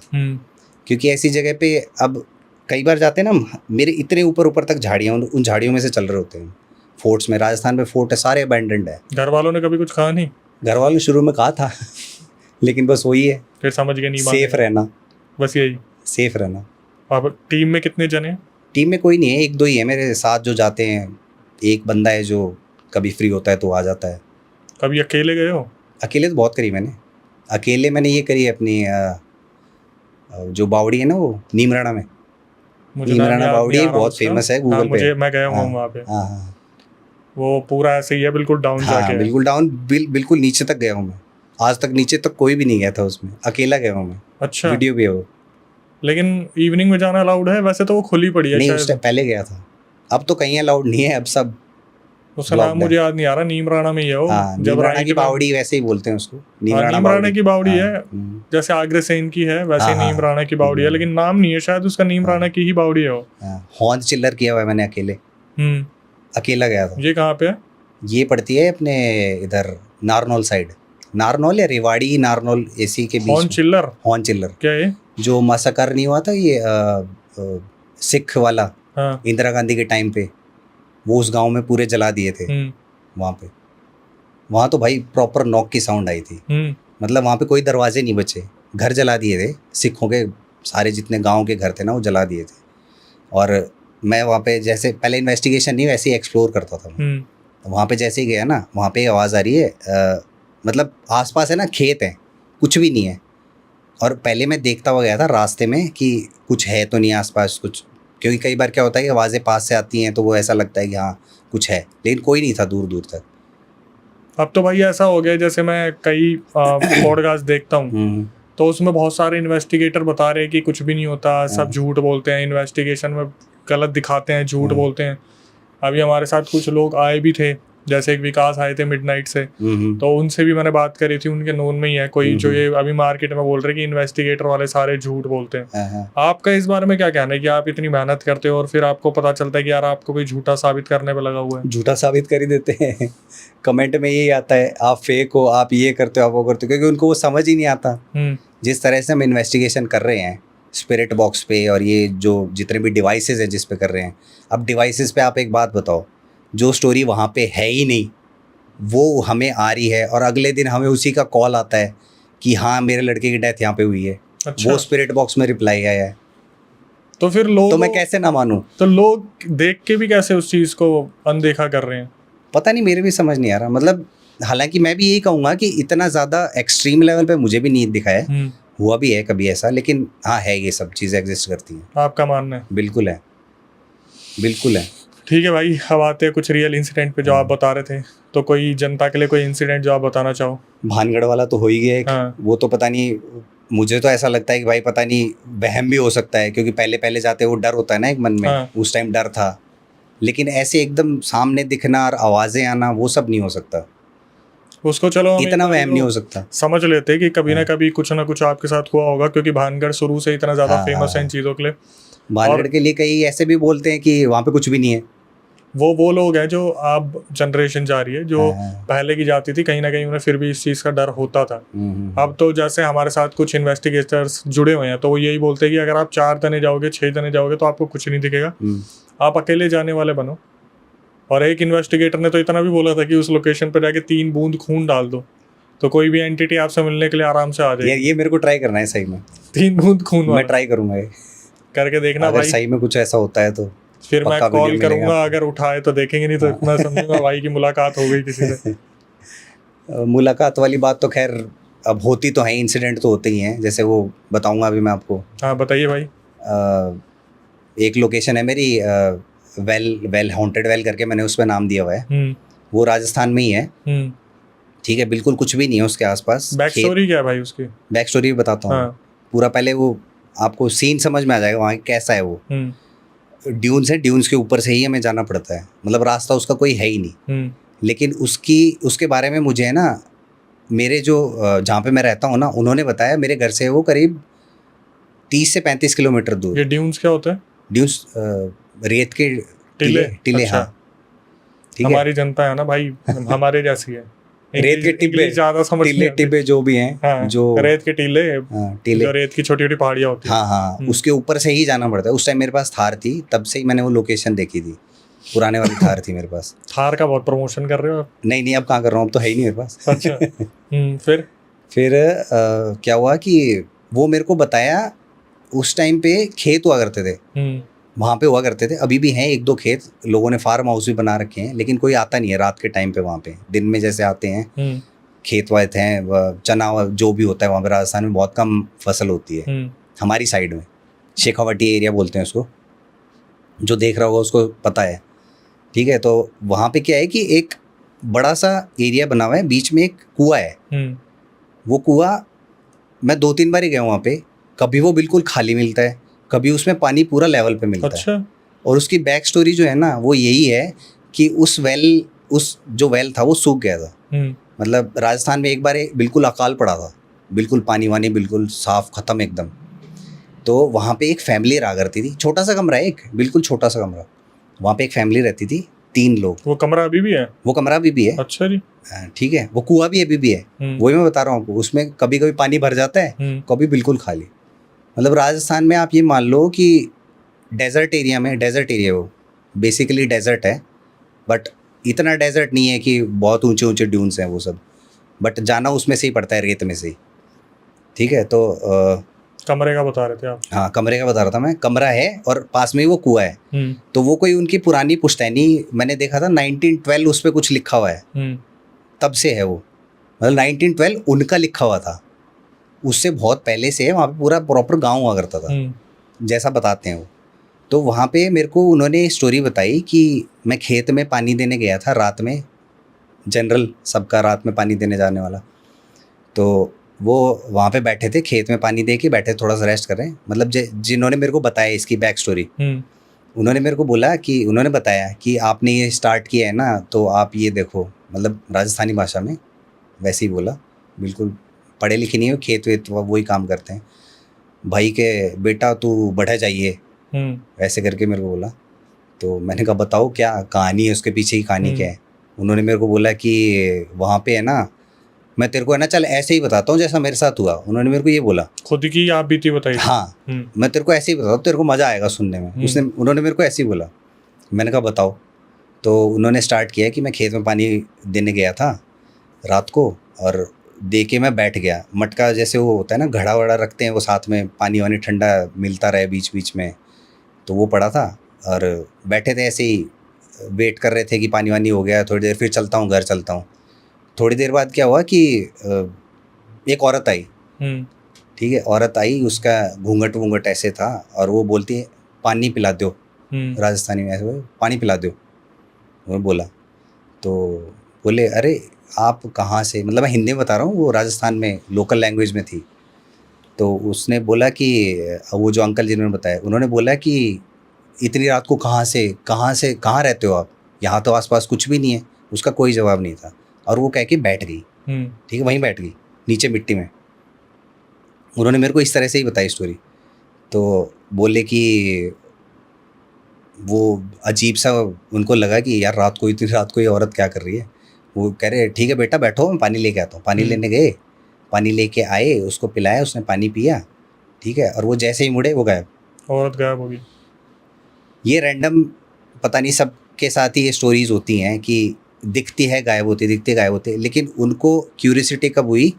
क्योंकि ऐसी जगह पे अब कई बार जाते हैं ना, मेरे इतने ऊपर तक झाड़ियाँ, उन झाड़ियों में से चल रहे होते हैं फोर्ट्स में। राजस्थान में फोर्ट है, सारे अबैंडन्ड है। घर वालों ने कभी कुछ कहा नहीं? घर वालों ने शुरू में कहा था लेकिन बस वही है, फिर समझ गए नहीं, सेफ रहना, बस यही सेफ रहना। अब टीम में कितने जने? टीम में कोई नहीं है, 1-2 ही है मेरे साथ जो जाते हैं। एक बंदा है जो कभी फ्री होता है तो आ जाता है। कभी अकेले गए हो? अकेले तो बहुत करी मैंने। अकेले मैंने ये करी है अपनी जो बावड़ी है ना, वो नीमराणा में, नीमराणा बावड़ी बहुत फेमस है गूगल पे। मैं गया हूँ वहाँ पे। हाँ, वो पूरा ऐसे ही है, बिल्कुल डाउन जाके। बिल्कुल डाउन, बिल्कुल नीचे तक गया हूँ मैं। आज तक नीचे तक कोई भी नहीं गया था उसमें, अकेला गया हूँ मैं। अच्छा, वीडियो भी है वो। लेकिन इवनिंग में जाना अलाउड है? वैसे तो वो खुली पड़ी है। नहीं, उस टाइम पहले गया था, अब तो कहीं अलाउड नहीं है, अब सब। उसका नाम मुझे याद नहीं आ रहा, नीमराणा में ही है वो। नीमराणा की बावड़ी वैसे ही बोलते हैं उसको, नीमराणा की बावड़ी है, जैसे आगरा से इनकी है वैसे नीमराणा की बावड़ी है, लेकिन नाम नहीं है शायद उसका, नीमराणा की ही बावड़ी है वो। हॉर्न चिल्लर किया हुआ है मैंने अकेले, अकेला गया था। ये कहाँ पे है? ये पड़ती है अपने इधर नारनौल साइड, नारनौल या रेवाड़ी, नारनौल एसी के बीच। हॉर्न चिल्लर क्या है? जो मासाकर नहीं हुआ था ये सिख वाला, इंदिरा गांधी के टाइम पे, वो उस गांव में पूरे जला दिए थे वहाँ पे। वहाँ तो भाई प्रॉपर नॉक की साउंड आई थी, मतलब वहाँ पे कोई दरवाजे नहीं बचे, घर जला दिए थे सिखों के, सारे जितने गांव के घर थे ना वो जला दिए थे। और मैं वहाँ पे जैसे पहले इन्वेस्टिगेशन नहीं, वैसे ही एक्सप्लोर करता था। तो वहाँ पे जैसे ही गया ना, वहाँ पे आवाज़ आ रही है, मतलब आसपास है ना खेत है, कुछ भी नहीं है। और पहले मैं देखता हुआ गया था रास्ते में कि कुछ है तो नहीं आसपास कुछ, क्योंकि कई बार क्या होता है कि आवाज़ें पास से आती हैं तो वो ऐसा लगता है कि हाँ कुछ है, लेकिन कोई नहीं था दूर दूर तक। अब तो भाई ऐसा हो गया, जैसे मैं कई पॉडकास्ट देखता हूँ तो उसमें बहुत सारे इन्वेस्टिगेटर बता रहे हैं कि कुछ भी नहीं होता, सब झूठ बोलते हैं, इन्वेस्टिगेशन में गलत दिखाते हैं, झूठ बोलते हैं। अभी हमारे साथ कुछ लोग आए भी थे जैसे एक विकास आए थे मिडनाइट से, तो उनसे भी मैंने बात करी थी, उनके नोन में ही है कोई जो ये अभी मार्केट में बोल रहे कि इन्वेस्टिगेटर वाले सारे झूठ बोलते हैं। आपका इस बारे में क्या कहना है कि आप इतनी मेहनत करते हो और फिर आपको पता चलता है कि यार आपको कोई झूठा साबित करने पे लगा हुआ है? झूठा साबित कर ही देते हैं। कमेंट में यही आता है, आप फेक हो, आप ये करते हो, आप वो करते हो, क्योंकि उनको वो समझ ही नहीं आता। जिस तरह से हम इन्वेस्टिगेशन कर रहे हैं स्पिरिट बॉक्स पे और ये जो जितने भी डिवाइसेस हैं जिस पे कर रहे हैं, अब डिवाइसेस पे आप एक बात बताओ, जो स्टोरी वहाँ पे है ही नहीं वो हमें आ रही है और अगले दिन हमें उसी का कॉल आता है कि हाँ मेरे लड़के की डेथ यहाँ पे हुई है। अच्छा। वो स्पिरिट बॉक्स में रिप्लाई आया है, तो फिर लोग, तो मैं कैसे ना मानूं? तो लोग देख के भी कैसे उस चीज़ को अनदेखा कर रहे हैं? पता नहीं, मेरे भी समझ नहीं आ रहा। मतलब हालांकि मैं भी यही कहूँगा कि इतना ज़्यादा एक्सट्रीम लेवल पे मुझे भी नहीं दिखा है, हुआ भी है कभी ऐसा, लेकिन हाँ है, ये सब चीज़ें एग्जिस्ट करती हैं। आपका मानना है? बिल्कुल है, बिल्कुल है। ठीक है भाई, अब आते हैं कुछ रियल इंसिडेंट पे जो आप बता रहे थे। तो कोई जनता के लिए कोई इंसिडेंट जो आप बताना चाहो? भानगढ़ वाला तो हो ही गया एक। हाँ। वो तो पता नहीं, मुझे तो ऐसा लगता है कि भाई पता नहीं वहम भी हो सकता है, क्योंकि पहले पहले जाते वो डर होता है ना एक मन में। हाँ। उस टाइम डर था, लेकिन ऐसे एकदम सामने दिखना और आवाज़ें आना वो सब नहीं हो सकता। उसको चलो इतना वहम नहीं हो सकता, समझ लेते कि कभी ना कभी कुछ ना कुछ आपके साथ हुआ होगा, क्योंकि भानगढ़ शुरू से इतना ज़्यादा फेमस है इन चीज़ों के लिए। भानगढ़ के लिए कई ऐसे भी बोलते हैं कि वहाँ पे कुछ भी नहीं है। वो लोग हैं जो अब जनरेशन जा रही है, जो पहले की जाती थी, कहीं ना कहीं उन्हें फिर भी इस चीज़ का डर होता था। अब तो जैसे हमारे साथ कुछ इन्वेस्टिगेटर्स जुड़े हुए हैं, तो वो यही बोलते हैं कि अगर आप 4 दिन जाओगे, 6 दिन जाओगे तो आपको कुछ नहीं दिखेगा, आप अकेले जाने वाले बनो। और एक इन्वेस्टिगेटर ने तो इतना भी बोला था कि उस लोकेशन पर जाके 3 बूंद खून डाल दो तो कोई भी एंटिटी आपसे मिलने के लिए आराम से आ जाएगी। ये मेरे को ट्राई करना है सही में, 3 बूंद खून मैं ट्राई करूंगा ये करके देखना। अगर भाई सही में कुछ ऐसा होता है तो फिर मैं कॉल करूंगा, अगर उठाए तो देखेंगे, नहीं तो मैं समझूंगा भाई की मुलाकात हो गई किसी से। मुलाकात वाली बात तो खैर अब होती तो है, इंसिडेंट तो होते ही हैं, जैसे वो बताऊंगा अभी मैं आपको। हाँ बताइए भाई। एक लोकेशन है मेरी, वेल हॉन्टेड वेल करके मैंने उस पर नाम दिया हुआ है। वो राजस्थान में ही है, ठीक है, बिल्कुल कुछ भी नहीं है उसके आसपास। बैक स्टोरी क्या है भाई उसकी? बैक स्टोरी बताता हूँ। हाँ। पूरा पहले वो आपको सीन समझ में आ जाएगा वहाँ कैसा है। वो ड्यून्स है, ड्यून्स के ऊपर से ही हमें जाना पड़ता है, मतलब रास्ता उसका कोई है ही नहीं। लेकिन उसके बारे में मुझे है ना, मेरे जो जहाँ पे मैं रहता हूँ ना, उन्होंने बताया, मेरे घर से वो करीब 30 से 35 किलोमीटर दूर। ये ड्यून्स क्या होता है? ड्यून्स रेत के टीले। अच्छा। हाँ ठीक है, हमारी जनता है ना भाई हमारे जैसी है। रेत के टिब्बे ज्यादा समझ टिब्बे जो भी हैं। हाँ, जो रेत के टीले, जो रेत की छोटी छोटी पहाड़ियाँ होती हैं। हाँ, उसके ऊपर से ही जाना पड़ता है। उस टाइम मेरे पास थार थी, तब से ही मैंने वो लोकेशन देखी थी, पुराने वाली थार थी मेरे पास। थार का बहुत प्रमोशन कर रहे हो आप? नहीं, अब कहाँ कर रहा हूँ, अब तो है ही नहीं मेरे पास। अच्छा। फिर क्या हुआ कि वो मेरे को बताया, उस टाइम पे खेत हुआ करते थे वहाँ पे, हुआ करते थे, अभी भी हैं 1-2 खेत, लोगों ने फार्म हाउस भी बना रखे हैं, लेकिन कोई आता नहीं है रात के टाइम पे वहाँ पे। दिन में जैसे आते हैं, खेत वात हैं, चना जो भी होता है वहाँ पे राजस्थान में बहुत कम फसल होती है। हमारी साइड में शेखावटी एरिया बोलते हैं उसको, जो देख रहा होगा उसको पता है, ठीक है। तो वहाँ पे क्या है कि एक बड़ा सा एरिया बना हुआ है, बीच में एक कुआं है। वो कुआं मैं 2-3 बार ही गया वहाँ पे, कभी वो बिल्कुल खाली मिलता है, कभी उसमें पानी पूरा लेवल पे मिलता अच्छा। है। और उसकी बैक स्टोरी जो है ना, वो यही है कि उस जो वेल था वो सूख गया था। मतलब राजस्थान में एक बार बिल्कुल अकाल पड़ा था, बिल्कुल पानी वानी बिल्कुल साफ खत्म एकदम। तो वहाँ पे एक फैमिली रहा करती थी, छोटा सा कमरा है, एक बिल्कुल छोटा सा कमरा, वहाँ पे एक फैमिली रहती थी, 3 लोग। वो कमरा अभी भी है? वो कमरा अभी भी है। अच्छा जी। ठीक है। वो कुआं भी अभी भी है, वही मैं बता रहा हूँ आपको। उसमें कभी कभी पानी भर जाता है, कभी बिल्कुल खाली। मतलब राजस्थान में आप ये मान लो कि डेजर्ट एरिया वो बेसिकली डेजर्ट है, बट इतना डेजर्ट नहीं है कि बहुत ऊंचे ऊंचे ड्यून्स हैं वो सब, बट जाना उसमें से ही पड़ता है, रेत में से ही, ठीक है। तो कमरे का बता रहे थे आप? हाँ, कमरे का बता रहा था मैं। कमरा है और पास में ही वो कुआं है। तो वो कोई उनकी पुरानी पुश्तैनी, मैंने देखा था 1912 उस पर कुछ लिखा हुआ है, तब से है वो, मतलब 1912 उनका लिखा हुआ था, उससे बहुत पहले से है। वहाँ पे पूरा प्रॉपर गांव हुआ करता था, जैसा बताते हैं वो। तो वहाँ पे मेरे को उन्होंने स्टोरी बताई कि मैं खेत में पानी देने गया था रात में, जनरल सबका रात में पानी देने जाने वाला। तो वो वहाँ पे बैठे थे, खेत में पानी दे के बैठे, थोड़ा सा रेस्ट कर रहे हैं। मतलब जिन्होंने मेरे को बताया इसकी बैक स्टोरी, उन्होंने मेरे को बोला कि उन्होंने बताया कि आपने ये स्टार्ट किया है ना, तो आप ये देखो, मतलब राजस्थानी भाषा में वैसे ही बोला, बिल्कुल पढ़े लिखे नहीं हो, खेत वेत वही काम करते हैं भाई के बेटा, तू बढ़े जाइए, ऐसे करके मेरे को बोला। तो मैंने कहा बताओ क्या कहानी है, उसके पीछे की कहानी क्या है। उन्होंने मेरे को बोला कि वहाँ पे है ना, मैं तेरे को है ना चल ऐसे ही बताता हूँ जैसा मेरे साथ हुआ। उन्होंने मेरे को ये बोला, खुद की आप बीती बताई। हाँ मैं तेरे को ऐसे ही बताता हूँ, तेरे को मज़ा आएगा सुनने में। उन्होंने मेरे को ऐसे ही बोला। मैंने कहा बताओ। तो उन्होंने स्टार्ट किया कि मैं खेत में पानी देने गया था रात को, और दे के मैं बैठ गया। मटका जैसे वो होता है ना, घड़ा वड़ा रखते हैं वो साथ में, पानी वानी ठंडा मिलता रहे बीच बीच में, तो वो पड़ा था। और बैठे थे ऐसे ही, वेट कर रहे थे कि पानी वानी हो गया, थोड़ी देर फिर चलता हूँ, घर चलता हूँ। थोड़ी देर बाद क्या हुआ कि एक औरत आई, ठीक है, औरत आई, उसका घूंघट वूंघट ऐसे था, और वो बोलती है पानी पिला दो, राजस्थानी में ऐसे बोले, पानी पिला दो। वो बोला, तो बोले अरे आप कहाँ से, मतलब मैं हिंदी में बता रहा हूँ, वो राजस्थान में लोकल लैंग्वेज में थी। तो उसने बोला कि वो जो अंकल जिन्होंने बताया, उन्होंने बोला कि इतनी रात को कहाँ रहते हो आप, यहाँ तो आसपास कुछ भी नहीं है। उसका कोई जवाब नहीं था, और वो कह के बैठ गई। ठीक है, वहीं बैठ गई नीचे मिट्टी में। उन्होंने मेरे को इस तरह से ही बताई स्टोरी। तो बोले कि वो अजीब सा उनको लगा कि यार रात को, इतनी रात को ये औरत क्या कर रही है। वो कह रहे ठीक है बेटा बैठो, मैं पानी लेके आता हूँ। पानी लेने गए, पानी लेके आए, उसको पिलाया, उसने पानी पिया, ठीक है, और वो जैसे ही मुड़े वो गायब, औरत गायब हो गई। ये रैंडम पता नहीं सबके साथ ही ये स्टोरीज होती हैं कि दिखती है गायब होती, दिखती है गायब होती है। लेकिन उनको क्यूरियोसिटी कब हुई,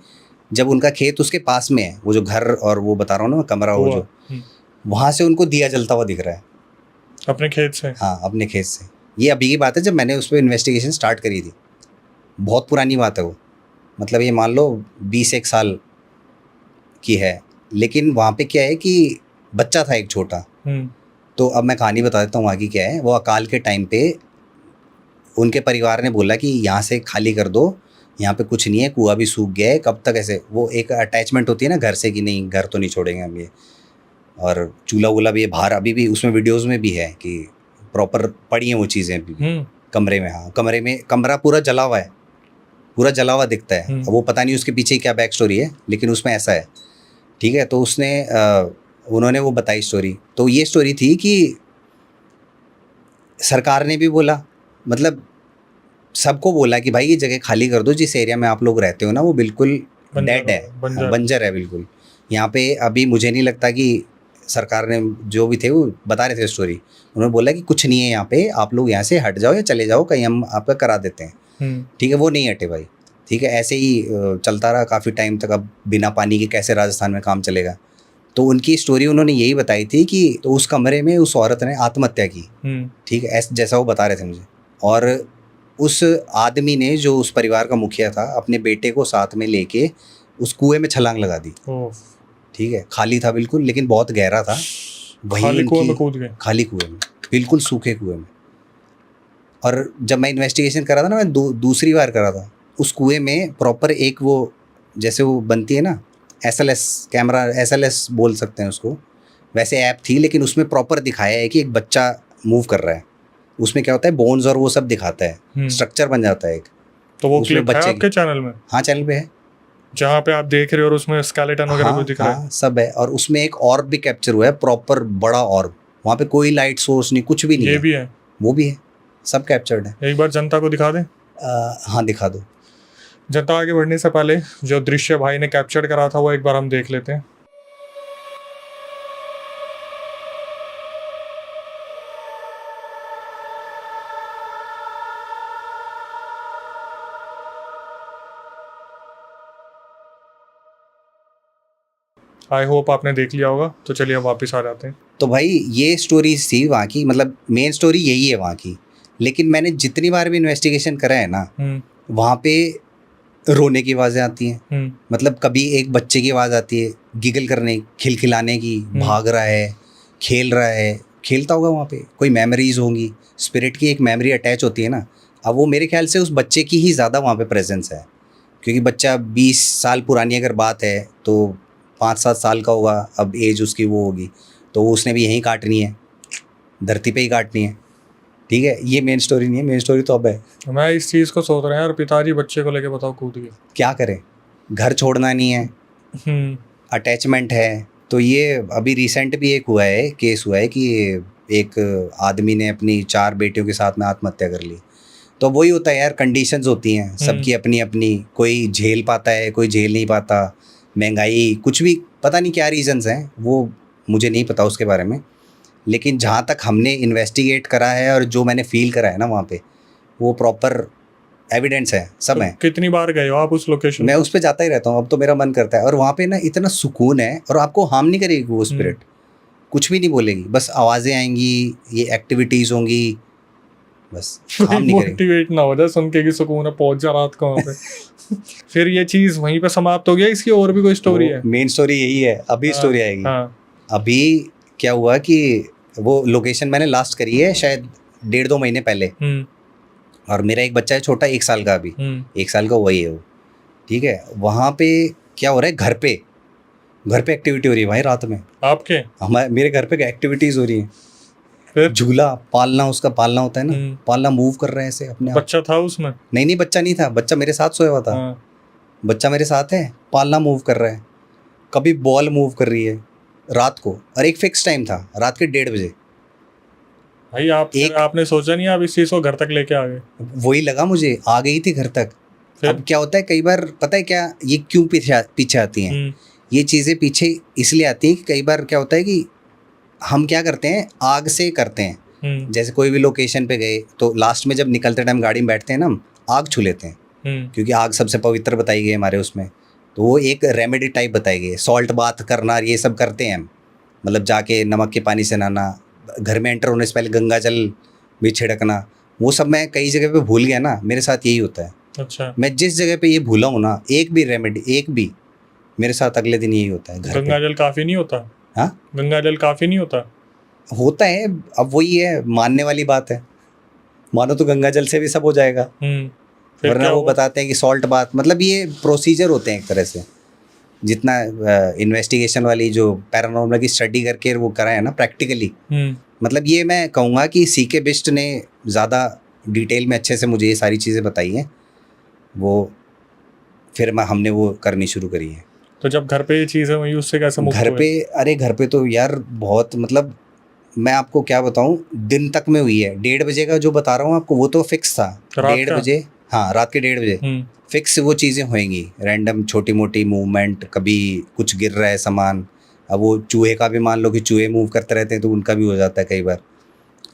जब उनका खेत उसके पास में है, वो जो घर और वो बता रहा हूँ ना कमरा, वो जो वहाँ से उनको दिया जलता हुआ दिख रहा है अपने खेत से। हाँ, अपने खेत से। ये अभी की बात है, जब मैंने उस पर इन्वेस्टिगेशन स्टार्ट करी थी। बहुत पुरानी बात है वो, मतलब ये मान लो 20 साल की है। लेकिन वहाँ पे क्या है कि बच्चा था एक छोटा। तो अब मैं कहानी बता देता हूँ वहाँ की क्या है। वो अकाल के टाइम पे उनके परिवार ने बोला कि यहाँ से खाली कर दो, यहाँ पे कुछ नहीं है, कुआं भी सूख गया है, कब तक ऐसे। वो एक अटैचमेंट होती है ना घर से कि नहीं घर तो नहीं छोड़ेंगे हम ये। और चूल्हा वूल्हा भी बाहर अभी भी, उसमें वीडियोज़ में भी है कि प्रॉपर पड़ी हैं वो चीज़ें अभी भी कमरे में। हाँ, कमरे में, कमरा पूरा जला हुआ है, पूरा जला हुआ दिखता है। वो पता नहीं उसके पीछे क्या बैक स्टोरी है, लेकिन उसमें ऐसा है। ठीक है, तो उन्होंने वो बताई स्टोरी। तो ये स्टोरी थी कि सरकार ने भी बोला, मतलब सबको बोला कि भाई ये जगह खाली कर दो, जिस एरिया में आप लोग रहते हो ना वो बिल्कुल डेड है, बंजर है बिल्कुल। यहाँ पे अभी मुझे नहीं लगता कि सरकार ने, जो भी थे वो बता रहे थे स्टोरी, उन्होंने बोला कि कुछ नहीं है यहाँ पे, आप लोग यहाँ से हट जाओ या चले जाओ कहीं, हम आपका करा देते हैं। ठीक है, वो नहीं हटे भाई। ठीक है, ऐसे ही चलता रहा काफ़ी टाइम तक। अब बिना पानी के कैसे राजस्थान में काम चलेगा। तो उनकी स्टोरी उन्होंने यही बताई थी कि तो उस कमरे में उस औरत ने आत्महत्या की। ठीक है, ऐसे जैसा वो बता रहे थे मुझे। और उस आदमी ने, जो उस परिवार का मुखिया था, अपने बेटे को साथ में लेके उस कुएं में छलांग लगा दी। ठीक है, खाली था बिल्कुल, लेकिन बहुत गहरा था। खाली कुएं में कूद गए, खाली कुएं में, बिल्कुल सूखे कुएं में। और जब मैं इन्वेस्टिगेशन करा था ना, मैं दूसरी बार करा था, उस कुएं में प्रॉपर एक वो जैसे वो बनती है ना SLS कैमरा, SLS बोल सकते हैं उसको, वैसे ऐप थी। लेकिन उसमें प्रॉपर दिखाया है कि एक बच्चा मूव कर रहा है। उसमें क्या होता है, बोन्स और वो सब दिखाता है, स्ट्रक्चर बन जाता है एक। तो वो क्लिप है आपके चैनल में? हाँ, चैनल पे है, जहाँ पे आप देख रहे हो, और उसमें स्केलेटन वगैरह भी दिख रहा है। सब है। और उसमें एक ऑर्ब भी कैप्चर हुआ है, प्रॉपर बड़ा ऑर्ब। वहाँ पे कोई लाइट सोर्स नहीं, कुछ भी नहीं। ये भी है, वो भी है, सब कैप्चर्ड है। एक बार जनता को दिखा दें। हाँ, दिखा दो। जनता आगे बढ़ने से पहले जो दृश्य भाई ने कैप्चर करा था वो एक बार हम देख लेते हैं। आई होप आपने देख लिया होगा। तो चलिए अब वापस आ जाते हैं। तो भाई ये स्टोरीज थी वहाँ की, मतलब मेन स्टोरी यही है वहाँ की। लेकिन मैंने जितनी बार भी इन्वेस्टिगेशन करा है ना, वहाँ पे रोने की आवाज़ें आती हैं। मतलब कभी एक बच्चे की आवाज़ आती है, गिगल करने, खिलखिलाने की, भाग रहा है, खेल रहा है, खेलता होगा वहाँ पे, कोई मेमोरीज होंगी, स्पिरिट की एक मेमोरी अटैच होती है ना। अब वो मेरे ख्याल से उस बच्चे की ही ज़्यादा वहाँ पे प्रेजेंस है, क्योंकि बच्चा 20 साल पुरानी अगर बात है तो 5-7 साल का होगा अब एज उसकी, वो होगी तो उसने भी यहीं काटनी है। धरती पे ही काटनी है। ठीक है, ये मेन स्टोरी नहीं है, मेन स्टोरी तो अब है। मैं इस चीज़ को सोच रहा हूँ यार, पिताजी बच्चे को लेके बताओ कूद गए, क्या करें, घर छोड़ना नहीं है, अटैचमेंट है। तो ये अभी रिसेंट भी एक हुआ है, केस हुआ है कि एक आदमी ने अपनी 4 बेटियों के साथ में आत्महत्या कर ली। तो वही होता है यार, कंडीशंस होती हैं सबकी अपनी अपनी, कोई झेल पाता है, कोई झेल नहीं पाता, महंगाई, कुछ भी पता नहीं क्या रीजंस हैं, वो मुझे नहीं पता उसके बारे में। लेकिन जहाँ तक हमने इन्वेस्टिगेट करा है और जो मैंने फील करा है ना वहाँ पे, वो प्रॉपर एविडेंस है, सब तो है। कितनी बार गए हो आप उस लोकेशन? मैं उस पे जाता ही रहता हूँ, अब तो मेरा मन करता है। और वहाँ पे ना इतना सुकून है, और आपको हार्म नहीं करेगी वो स्पिरिट, कुछ भी नहीं बोलेगी, बस आवाज़ें आएंगी, ये एक्टिविटीज़ होंगी, बस हार्म नहीं करेगी। मोटिवेट ना हो जाए सुन के कि सुकून है, पहुंच जा रात को वहाँ पे। फिर ये चीज़ वहीं पे समाप्त हो गया, इसकी और भी कोई स्टोरी है? मेन स्टोरी यही है, अभी स्टोरी आएगी। हाँ। अभी क्या हुआ कि वो लोकेशन मैंने लास्ट करी है शायद 1.5-2 महीने पहले, और मेरा एक बच्चा है छोटा, 1 साल का, अभी 1 साल का वही है वो। ठीक है, वहाँ पे क्या हो रहा है, घर पे एक्टिविटी हो रही है भाई रात में। आपके? हमारे मेरे घर पे एक्टिविटीज हो रही हैं। फिर झूला पालना, उसका पालना होता है ना, पालना मूव कर रहे हैं ऐसे अपने आप। बच्चा था उसमें? नहीं, बच्चा नहीं था, बच्चा मेरे साथ सोया हुआ था। बच्चा मेरे साथ है, पालना मूव कर रहा है, कभी बॉल मूव कर रही है रात को, और एक फिक्स टाइम था रात के 1:30 बजे। भाई आपने सोचा नहीं आप इस चीज़ को घर तक लेके आ गए? वही लगा मुझे, आ गई थी घर तक। अब क्या होता है, कई बार पता है क्या, ये क्यों पीछे आती हैं ये चीज़ें? पीछे इसलिए आती हैं कि कई बार क्या होता है कि हम क्या करते हैं, आग से करते हैं। जैसे कोई भी लोकेशन पे गए तो लास्ट में जब निकलते टाइम गाड़ी में बैठते हैं ना, हम आग छू लेते हैं, क्योंकि आग सबसे पवित्र बताई गई हमारे उसमें। तो वो एक रेमेडी टाइप बताई गई है, सॉल्ट बाथ करना, ये सब करते हैं हम, मतलब जाके नमक के पानी से नहाना, घर में एंटर होने से पहले गंगा जल भी छिड़कना, वो सब मैं कई जगह पे भूल गया ना, मेरे साथ यही होता है। अच्छा। मैं जिस जगह पे ये भूला हूँ ना, एक भी रेमेडी, एक भी, मेरे साथ अगले दिन यही होता है। गंगा जल काफ़ी नहीं होता? हाँ, गंगा जल काफ़ी नहीं होता है। अब वही है, मानने वाली बात है, मानो तो गंगा जल से भी सब हो जाएगा, वरना वो बताते हैं कि सॉल्ट बाथ, मतलब ये प्रोसीजर होते हैं एक तरह से। जितना इन्वेस्टिगेशन वाली जो पैरानॉर्मल की स्टडी करके वो करा है ना प्रैक्टिकली, मतलब ये मैं कहूँगा कि सीके बिस्ट ने ज़्यादा डिटेल में अच्छे से मुझे ये सारी चीज़ें बताई हैं, वो फिर हमने वो करनी शुरू करी है। तो जब घर पे ये चीज़ें हुई, उससे कैसे मुक्त हुए? घर पे, अरे घर पे तो यार बहुत, मतलब मैं आपको क्या बताऊं, दिन तक में हुई है। 1:30 बजे का जो बता रहा हूँ आपको, वो तो फिक्स था 1:30 बजे। हाँ, रात के 1:30 बजे फिक्स वो चीज़ें होएंगी, रैंडम छोटी मोटी मूवमेंट, कभी कुछ गिर रहा है सामान। अब वो चूहे का भी मान लो कि चूहे मूव करते रहते हैं तो उनका भी हो जाता है कई बार।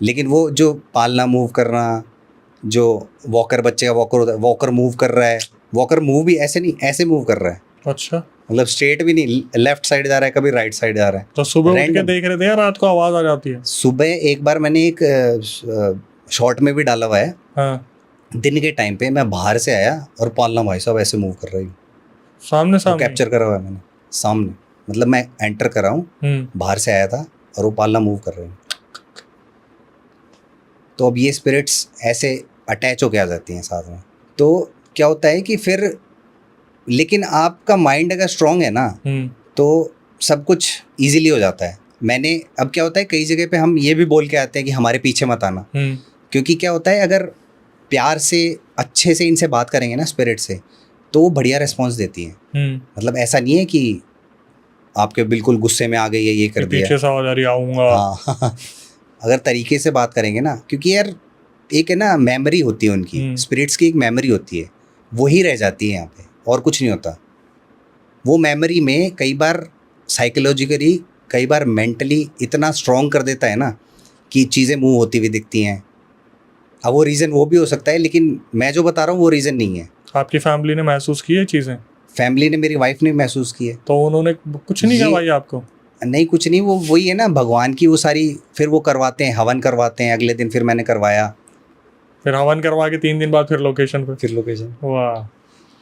लेकिन वो जो पालना मूव करना, जो वॉकर, बच्चे का वॉकर होता है, वॉकर मूव कर रहा है, वॉकर मूव भी ऐसे नहीं, ऐसे मूव कर रहा है। अच्छा, मतलब स्ट्रेट भी नहीं, लेफ्ट साइड जा रहा है, कभी राइट साइड जा रहा है। तो सुबह उठ के देख रहे थे या रात को आवाज़ आ जाती है? सुबह एक बार मैंने एक शॉर्ट में भी डाला हुआ है। हाँ। दिन के टाइम पे मैं बाहर से आया और पालना भाई साहब ऐसे मूव कर रही हूँ, सामने कैप्चर करा हुआ है मैंने सामने। मतलब मैं एंटर कर रहा हूँ, बाहर से आया था और वो पालना मूव कर रही हूँ। तो अब ये स्पिरिट्स ऐसे अटैच होके आ जाती हैं साथ में। तो क्या होता है कि फिर, लेकिन आपका माइंड अगर स्ट्रांग है ना, तो सब कुछ इजीली हो जाता है। मैंने, अब क्या होता है, कई जगह पे हम ये भी बोल के आते हैं कि हमारे पीछे मत आना, क्योंकि क्या होता है, अगर प्यार से अच्छे से इनसे बात करेंगे ना स्पिरिट से, तो वो बढ़िया रिस्पॉन्स देती है। मतलब ऐसा नहीं है कि आपके बिल्कुल गुस्से में आ गई है, ये कर दिया, पीछे से आवाज आ रही, आऊंगा। हाँ अगर तरीके से बात करेंगे ना, क्योंकि यार एक है ना मेमोरी होती है उनकी, स्पिरिट्स की एक मेमोरी होती है, वही रह जाती है यहाँ पे, और कुछ नहीं होता। वो मेमोरी में कई बार साइकोलॉजिकली, कई बार मेंटली इतना स्ट्रॉन्ग कर देता है ना कि चीज़ें मूव होती हुई दिखती हैं। अब वो रीज़न वो भी हो सकता है, लेकिन मैं जो बता रहा हूँ वो रीज़न नहीं है। आपकी फैमिली ने महसूस की है चीज़ें? फैमिली ने, मेरी वाइफ ने महसूस की है। तो उन्होंने कुछ नहीं कहा भाई आपको? नहीं, कुछ नहीं, वो वही है ना, भगवान की वो सारी, फिर वो करवाते हैं, हवन करवाते हैं। अगले दिन फिर मैंने करवाया, फिर हवन करवा के 3 दिन बाद फिर लोकेशन पे। वाह।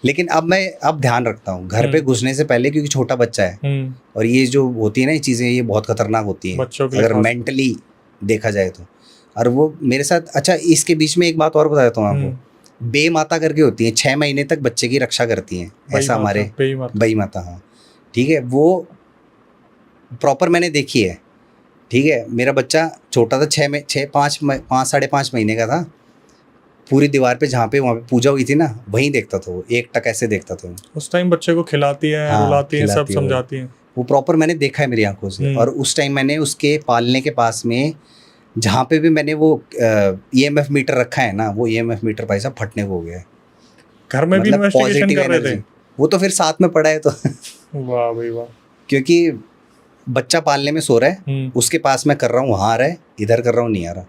लेकिन अब ध्यान रखता हूँ घर पे घुसने से पहले, क्योंकि छोटा बच्चा है और ये जो होती है ना ये चीज़ें, ये बहुत खतरनाक होती हैं अगर मेंटली देखा जाए तो। और वो मेरे साथ, अच्छा इसके बीच में एक बात और बता देता हूँ आपको, बे माता करके होती हैं, 6 महीने तक बच्चे की रक्षा करती हैं, ऐसा हमारे बई माता, हाँ ठीक है, वो प्रॉपर मैंने देखी है, ठीक है, मेरा बच्चा छोटा था, 5 महीने का था। पूरी दीवार पे जहाँ पे वहाँ पे पूजा हुई थी ना, वहीं देखता था वो, एक टक ऐसे देखता था वो। उस टाइम बच्चे को खिलाती है, हाँ, रुलाती है, सब खिलाती है वो। समझाती है। वो प्रॉपर मैंने देखा है मेरी आंखों से। और उस टाइम मैंने उसके पालने के पास में जहाँ पे भी मैंने वो EMF मीटर रखा है ना, वो EMF मीटर भाई साहब फटने को हो गया है। घर में भी मतलब इन्वेस्टिगेशन पॉजिटिव कर रहे थे? एनर्जी, वो तो फिर साथ में पड़ा है तो वाह भाई वाह। क्योंकि बच्चा पालने में सो रहा है, उसके पास में कर रहा हूँ, वहाँ आ रहा है, इधर कर रहा हूँ, नहीं आ रहा।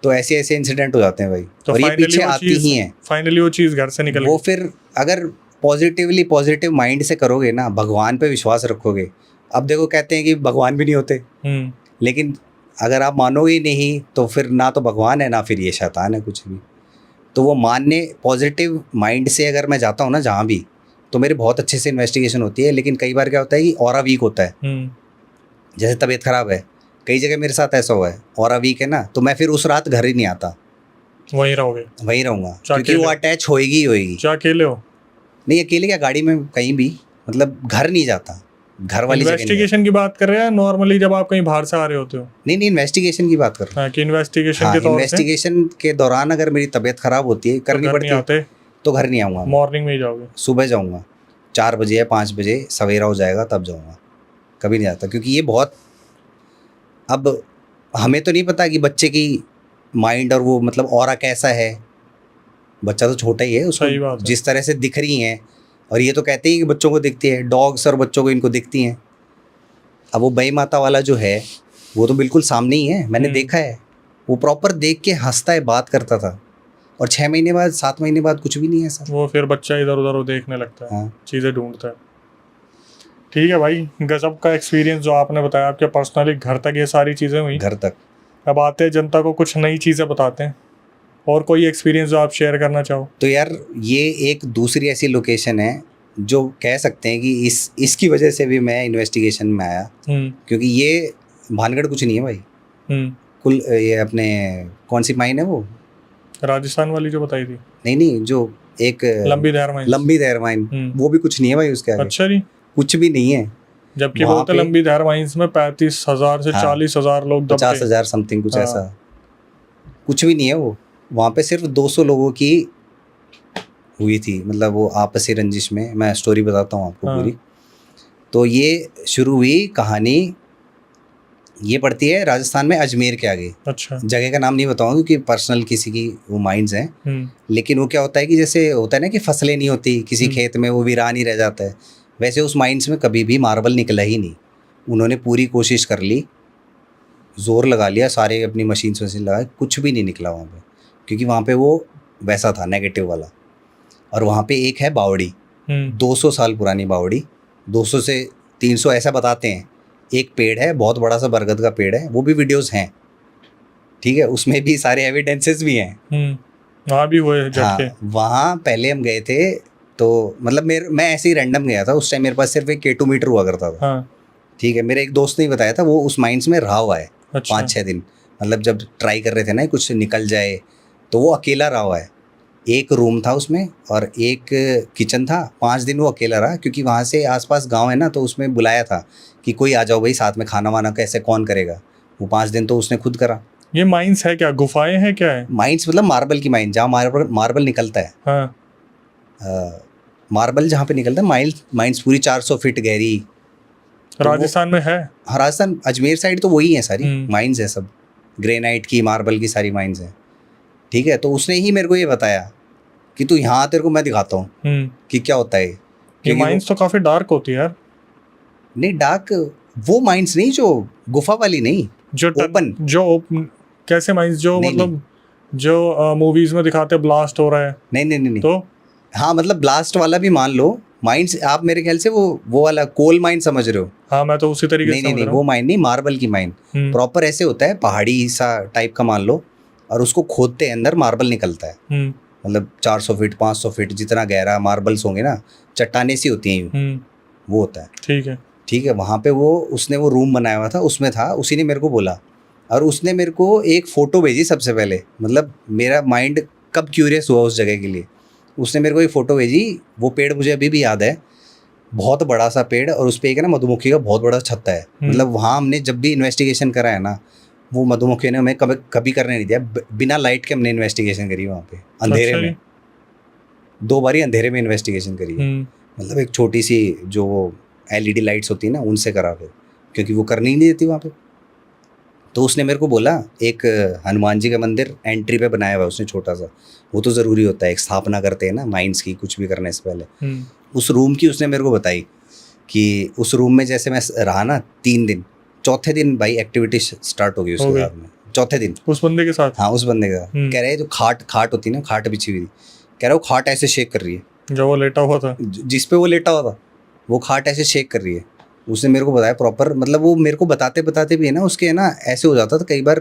तो ऐसे ऐसे इंसिडेंट हो जाते हैं भाई। तो और ये पीछे आती ही है। फाइनली वो चीज़ घर से निकल वो फिर अगर पॉजिटिव माइंड से करोगे ना, भगवान पे विश्वास रखोगे। अब देखो कहते हैं कि भगवान भी नहीं होते, लेकिन अगर आप मानोगे ही नहीं तो फिर ना तो भगवान है ना फिर ये शैतान है, कुछ भी। तो वो मानने, पॉजिटिव माइंड से अगर मैं जाता हूँ ना जहाँ भी, तो मेरे बहुत अच्छे से इन्वेस्टिगेशन होती है। लेकिन कई बार क्या होता है कि ऑरा वीक होता है, जैसे तबीयत खराब है, कई जगह मेरे साथ ऐसा हुआ है, ऑरा वीक है ना, तो मैं फिर उस रात घर ही नहीं आता, वहीं रहोगे? वहीं रहूँगा, क्योंकि वो अटैच होएगी ही होएगी। क्या अकेले हो? नहीं अकेले क्या, गाड़ी में कहीं भी, मतलब घर नहीं जाता, घर वाली जगह नहीं। इन्वेस्टिगेशन की बात कर रहे हैं नॉर्मली जब आप कहीं बाहर से आ रहे होते हो? नहीं इन्वेस्टिगेशन की बात कर रहा हूँ। कि इन्वेस्टिगेशन के तौर से, इन्वेस्टिगेशन के दौरान अगर मेरी तबीयत खराब होती है, करनी पड़ती है, तो घर नहीं आऊँगा, मॉर्निंग में ही जाओगे? सुबह जाऊँगा, 4 बजे या 5 बजे सवेरा हो जाएगा तब जाऊँगा, कभी नहीं आता। क्योंकि ये बहुत, अब हमें तो नहीं पता कि बच्चे की माइंड और वो मतलब ऑरा कैसा है, बच्चा तो छोटा ही है, उसको जिस तरह से दिख रही हैं, और ये तो कहते हैं कि बच्चों को दिखती है, डॉग्स और बच्चों को इनको दिखती हैं। अब वो बई माता वाला जो है वो तो बिल्कुल सामने ही है, मैंने देखा है, वो प्रॉपर देख के हंसता है, बात करता था, और 6 महीने बाद 7 महीने बाद कुछ भी नहीं है सर। वो फिर बच्चा इधर उधर देखने लगता है, हाँ। चीज़ें ढूंढता है। ठीक है भाई, गजब का एक्सपीरियंस जो आपने बताया, आपके पर्सनली घर तक ये सारी चीज़ें हुई। घर तक। अब आते हैं जनता को कुछ नई चीज़ें बताते हैं, और कोई एक्सपीरियंस जो आप शेयर करना चाहो? तो यार ये एक दूसरी ऐसी लोकेशन है जो कह सकते हैं कि इसकी वजह से भी मैं इन्वेस्टिगेशन में आया, क्योंकि ये भानगढ़ कुछ नहीं है भाई। कुल ये अपने कौन सी माइन है वो, राजस्थान वाली जो बताई थी? नहीं जो एक लंबी दहर माइन, वो भी कुछ नहीं है भाई उसके आगे। अच्छा जी, कुछ भी नहीं है। जबकि बोलते लंबी दहर माइंस में 35,000 से 40,000 लोग, 50,000 समथिंग कुछ ऐसा, कुछ भी नहीं है वो। वहाँ पे सिर्फ 200 लोगों की हुई थी, मतलब वो आपसी रंजिश में। मैं स्टोरी बताता हूँ आपको पूरी। तो ये शुरू हुई कहानी, ये पड़ती है राजस्थान में अजमेर के आगे। अच्छा। जगह का नाम नहीं बताऊंगा क्योंकि पर्सनल किसी की वो माइंड्स हैं। लेकिन वो क्या होता है कि जैसे होता है ना कि फसलें नहीं होती किसी खेत में, वो वीरान ही रह जाता है, वैसे उस माइंड्स में कभी भी मार्बल निकला ही नहीं। उन्होंने पूरी कोशिश कर ली, जोर लगा लिया, सारे अपनी मशीन लगाए, कुछ भी नहीं निकला वहाँ पे, क्योंकि वहाँ पे वो वैसा था नेगेटिव वाला। और वहाँ पे एक है बावड़ी, 200 साल पुरानी बावड़ी, 200 से 300 ऐसा बताते हैं। एक पेड़ है, बहुत बड़ा सा बरगद का पेड़ है, वो भी वीडियोस हैं, ठीक है, उसमें भी सारे एविडेंसेस भी हैं। वहाँ भी हुए झटके। हाँ, वहाँ पहले हम गए थे, तो मतलब मैं ऐसे ही रैंडम गया था। उस टाइम मेरे पास सिर्फ एक K2 मीटर हुआ करता था। हाँ। ठीक है, मेरे एक दोस्त ने बताया था, वो उस माइंड्स में रहा हुआ है। अच्छा। 5-6 दिन, मतलब जब ट्राई कर रहे थे ना कुछ निकल जाए, तो वो अकेला रहा हुआ है। एक रूम था उसमें और एक किचन था। 5 दिन वो अकेला रहा, क्योंकि वहाँ से आसपास गांव है ना, तो उसमें बुलाया था कि कोई आ जाओ भाई साथ में, खाना वाना कैसे कौन करेगा। वो 5 दिन तो उसने खुद करा। ये माइंस है क्या, गुफाएं हैं क्या है? माइंस मतलब मार्बल की माइन, जहाँ मार्बल निकलता है। हाँ। मार्बल जहाँ पे निकलता है, माइंस पूरी 400 फीट गहरी। राजस्थान में है? हाँ, राजस्थान अजमेर साइड तो वही है, सारी माइंस है सब, ग्रेनाइट की, मार्बल की सारी माइंस हैं। ठीक है, तो उसने ही मेरे को ये बताया कि तू यहाँ तेरे को मैं दिखाता हूँ कि क्या होता है। ये माइंस तो काफ़ी डार्क होती है यार। नहीं डार्क, वो माइंस नहीं जो गुफा वाली, नहीं जो ओपन, कैसे माइंस जो नहीं, मतलब नहीं। जो मूवीज में दिखाते ब्लास्ट हो रहा है। नहीं तो हाँ, मतलब ब्लास्ट वाला भी मान लो माइंस। आप मेरे ख्याल से वो वाला कोल माइन समझ रहे हो? हाँ, मैं तो उसी तरीके से नहीं, वो माइन नहीं, मार्बल की माइन प्रॉपर ऐसे होता है, पहाड़ी सा टाइप का मान लो, और उसको खोदते हैं, अंदर मार्बल निकलता है। मतलब 400 फीट 500 फीट जितना गहरा मार्बल्स होंगे ना, चट्टाने सी होती हैं, वो होता है। ठीक है, वहाँ पे उसने वो रूम बनाया हुआ था, उसमें था, उसी ने मेरे को बोला। और उसने मेरे को एक फ़ोटो भेजी सबसे पहले, मतलब मेरा माइंड कब क्यूरियस हुआ उस जगह के लिए। उसने मेरे को एक फ़ोटो भेजी, वो पेड़ मुझे अभी भी याद है। बहुत बड़ा सा पेड़ और उस पे एक है ना मधुमक्खी का बहुत बड़ा छत्ता है। मतलब वहाँ हमने जब भी इन्वेस्टिगेशन करा है ना, वो मधुमक्खी ने हमें कभी करने नहीं दिया। बिना लाइट के हमने इन्वेस्टिगेशन करी वहाँ पे, अंधेरे में। 2 बारी अंधेरे में इन्वेस्टिगेशन करी है। मतलब एक छोटी सी जो LED लाइट्स होती है ना, उनसे करा फिर, क्योंकि वो करनी ही नहीं देती वहाँ पे। तो उसने मेरे को बोला एक हनुमान जी का मंदिर एंट्री पे बनाया हुआ है उसने, छोटा सा। वो तो ज़रूरी होता है, एक स्थापना करते हैं ना माइंस की, कुछ भी करने से पहले। उस रूम की उसने मेरे को बताई कि उस रूम में जैसे मैं रहा ना 3 दिन, चौथे दिन भाई एक्टिविटी स्टार्ट हो गई उसके साथ में। चौथे दिन उस बंदे के साथ? हाँ, उस बंदे के साथ। कह रहे जो खाट होती है ना, खाट बिछी हुई थी, कह रहा वो खाट ऐसे शेक कर रही है जो वो लेटा हुआ था, जिस पे वो लेटा हुआ था, वो खाट ऐसे शेक कर रही है। उसने मेरे को बताया प्रॉपर, मतलब वो मेरे को बताते बताते भी है ना, उसके है ना ऐसे हो जाता था कई बार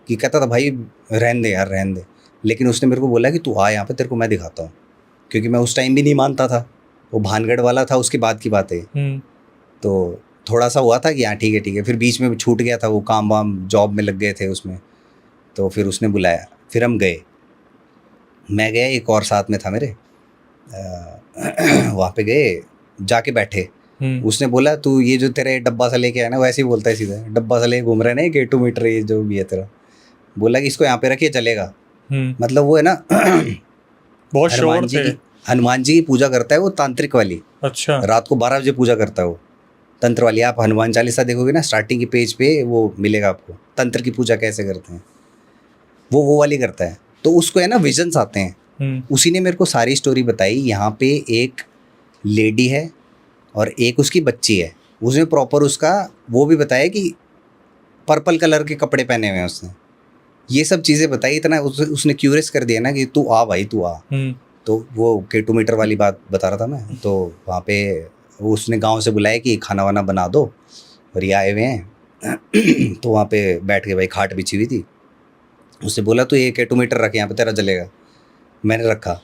कि कहता था भाई रहने दे यार, रहने दे। लेकिन उसने मेरे को बोला कि तू आ यहाँ पे, तेरे को मैं दिखाता हूँ। क्योंकि मैं उस टाइम भी नहीं मानता था, वो भानगढ़ वाला था, उसके बाद की बात है। तो थोड़ा सा हुआ था कि हाँ ठीक है। फिर बीच में छूट गया था, वो काम वाम जॉब में लग गए थे उसमें। तो फिर उसने बुलाया, फिर हम गए, मैं गया, एक और साथ में था मेरे। वहाँ पे गए, जाके बैठे। उसने बोला तू ये जो तेरे डब्बा सा लेके आया ना, वैसे ही बोलता है सीधा, डब्बा सा लेके घूम रहे ना, 1 मीटर ये जो भी है तेरा। बोला कि इसको यहाँ पे रखिए चलेगा। मतलब वो है ना बहुत श्योर थे। हनुमान जी की पूजा करता है वो, तांत्रिक वाली। अच्छा। रात को 12 बजे पूजा करता है वो, तंत्र वाली। आप हनुमान चालीसा देखोगे ना, स्टार्टिंग के पेज पे वो मिलेगा आपको, तंत्र की पूजा कैसे करते हैं, वो वाली करता है। तो उसको है ना विजन्स आते हैं। उसी ने मेरे को सारी स्टोरी बताई। यहाँ पे एक लेडी है और एक उसकी बच्ची है। उसने प्रॉपर उसका वो भी बताया कि पर्पल कलर के कपड़े पहने हुए हैं उसने, ये सब चीज़ें बताई। इतना उसने क्यूरियस कर दिया ना कि तू आ भाई, तू आ। तो वो K2 मीटर वाली बात बता रहा था मैं। तो वहाँ पे वो उसने गांव से बुलाया कि खाना वाना बना दो, और ये आए हुए हैं। तो वहाँ पे बैठ के भाई खाट बिछी हुई थी। उससे बोला तो ये K2 मीटर रख, यहाँ पे तेरा जलेगा। मैंने रखा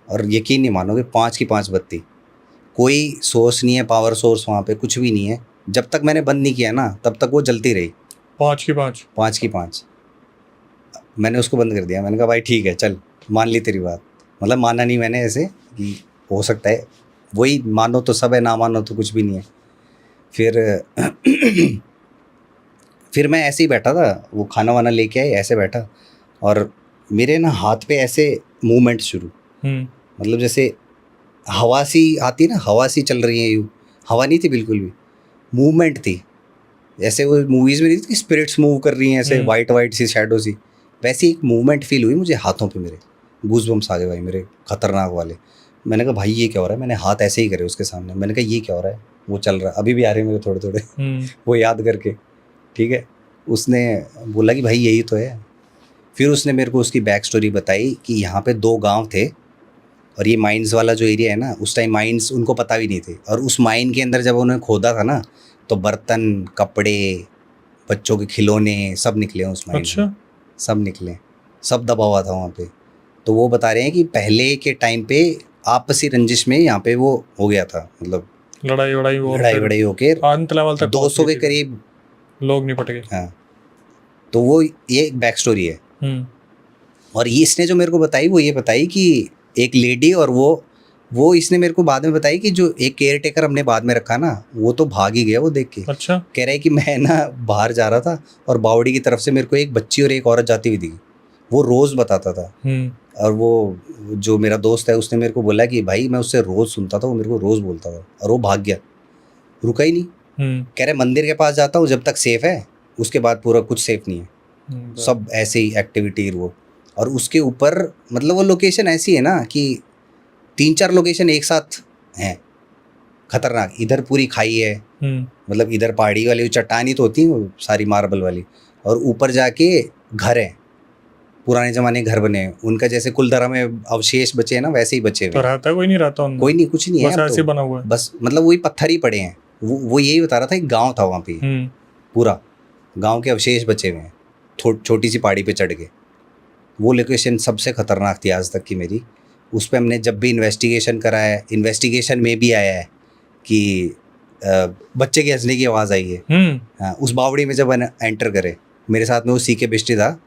और यकीन नहीं मानोगे, 5 की 5 बत्ती। कोई सोर्स नहीं है, पावर सोर्स वहाँ पे कुछ भी नहीं है। जब तक मैंने बंद नहीं किया ना, तब तक वो जलती रही। 5 की 5? 5 की 5। मैंने उसको बंद कर दिया। मैंने कहा भाई ठीक है चल, मान ली तेरी बात। मतलब माना नहीं मैंने ऐसे कि हो सकता है, वही मानो तो सब है, ना मानो तो कुछ भी नहीं है। फिर मैं ऐसे ही बैठा था, वो खाना वाना लेके आए, ऐसे बैठा और मेरे ना हाथ पे ऐसे मूवमेंट शुरू। मतलब जैसे हवा सी आती है ना, हवा सी चल रही है यूँ। हवा नहीं थी बिल्कुल भी, मूवमेंट थी। जैसे वो मूवीज़ में नहीं थी, स्पिरिट्स मूव कर रही हैं ऐसे, वाइट सी शैडो सी, वैसी एक मूवमेंट फील हुई मुझे हाथों पे। मेरे गूज़बम्स आ गए भाई, मेरे खतरनाक वाले। मैंने कहा भाई ये क्या हो रहा है। मैंने हाथ ऐसे ही करे उसके सामने। मैंने कहा ये क्या हो रहा है। वो चल रहा है, अभी भी आ रहे हैं मेरे थोड़े थोड़े वो याद करके। ठीक है, उसने बोला कि भाई यही तो है। फिर उसने मेरे को उसकी बैक स्टोरी बताई कि यहाँ पे 2 गांव थे और ये माइंस वाला जो एरिया है ना, उस टाइम माइंस उनको पता भी नहीं थे। और उस माइन के अंदर जब उन्होंने खोदा था ना, तो बर्तन, कपड़े, बच्चों के खिलौने सब निकले उस माइन में। सब निकले, सब दबा हुआ था वहाँ पे। तो वो बता रहे हैं कि पहले के टाइम पे आपसी रंजिश में यहाँ पे वो हो गया था, मतलब लड़ाई वड़ाई होके अंत लेवल तक 200 के करीब लोग निपट गए। हाँ, तो वो ये एक बैक स्टोरी है। और ये इसने जो मेरे को बताई, वो ये बताई कि एक लेडी, और वो इसने मेरे को बाद में बताई कि जो एक केयर टेकर हमने बाद में रखा ना, वो तो भाग ही गया वो देख के। अच्छा। कह रहा है कि मैं ना बाहर जा रहा था और बावड़ी की तरफ से मेरे को एक बच्ची और एक औरत जाती हुई दिखी। वो रोज़ बताता था। और वो जो मेरा दोस्त है उसने मेरे को बोला कि भाई मैं उससे रोज़ सुनता था, वो मेरे को रोज़ बोलता था। और वो भाग गया, रुका ही नहीं। कह रहे मंदिर के पास जाता हूँ जब तक सेफ है, उसके बाद पूरा कुछ सेफ नहीं है। सब ऐसे ही एक्टिविटी वो। और उसके ऊपर मतलब वो लोकेशन ऐसी है ना कि 3-4 लोकेशन एक साथ हैं खतरनाक। इधर पूरी खाई है, मतलब इधर पहाड़ी वाली चट्टानी तो होती है वो सारी मार्बल वाली, और ऊपर जाके घर है, पुराने ज़माने घर बने हैं उनका, जैसे कुलधरा में अवशेष बचे हैं ना, वैसे ही बचे हुए। तो रहता कोई नहीं रहता उनमें? कोई नहीं, कुछ नहीं है, बस ऐसे बना हुआ है। बस मतलब वही पत्थर ही पड़े हैं। वो यही बता रहा था, एक गाँव था वहाँ पे, पूरा गाँव के अवशेष बचे हुए हैं, छोटी सी पहाड़ी पे चढ़ के। वो लोकेशन सबसे ख़तरनाक थी आज तक की मेरी। उस पर हमने जब भी इन्वेस्टिगेशन करा है, इन्वेस्टिगेशन में भी आया है कि बच्चे की हंसने की आवाज़ आई है। हाँ, उस बावड़ी में जब एंटर करे, मेरे साथ में वो सीके बिस्टी था,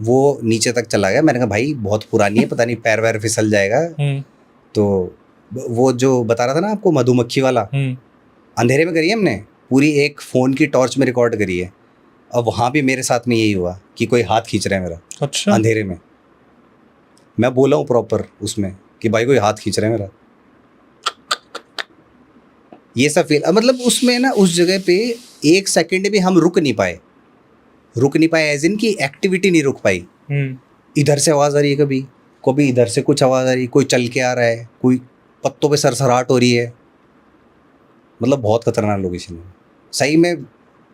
वो नीचे तक चला गया। मैंने कहा भाई बहुत पुरानी है, पता नहीं पैर वैर फिसल जाएगा। तो वो जो बता रहा था ना आपको मधुमक्खी वाला, अंधेरे में करी है हमने, पूरी एक फ़ोन की टॉर्च में रिकॉर्ड करी है। अब वहाँ भी मेरे साथ में यही हुआ कि कोई हाथ खींच रहा है मेरा। अच्छा। अंधेरे में मैं बोला हूँ प्रॉपर उसमें कि भाई कोई हाथ खींच रहा है मेरा, ये सब फील। मतलब उसमें ना उस जगह पे 1 सेकंड भी हम रुक नहीं पाए एज इन की एक्टिविटी नहीं रुक पाई। इधर से आवाज़ आ रही है, कभी इधर से कुछ आवाज़ आ रही है, कोई चल के आ रहा है, कोई पत्तों पे सरसराहट हो रही है। मतलब बहुत खतरनाक लोकेशन है, सही में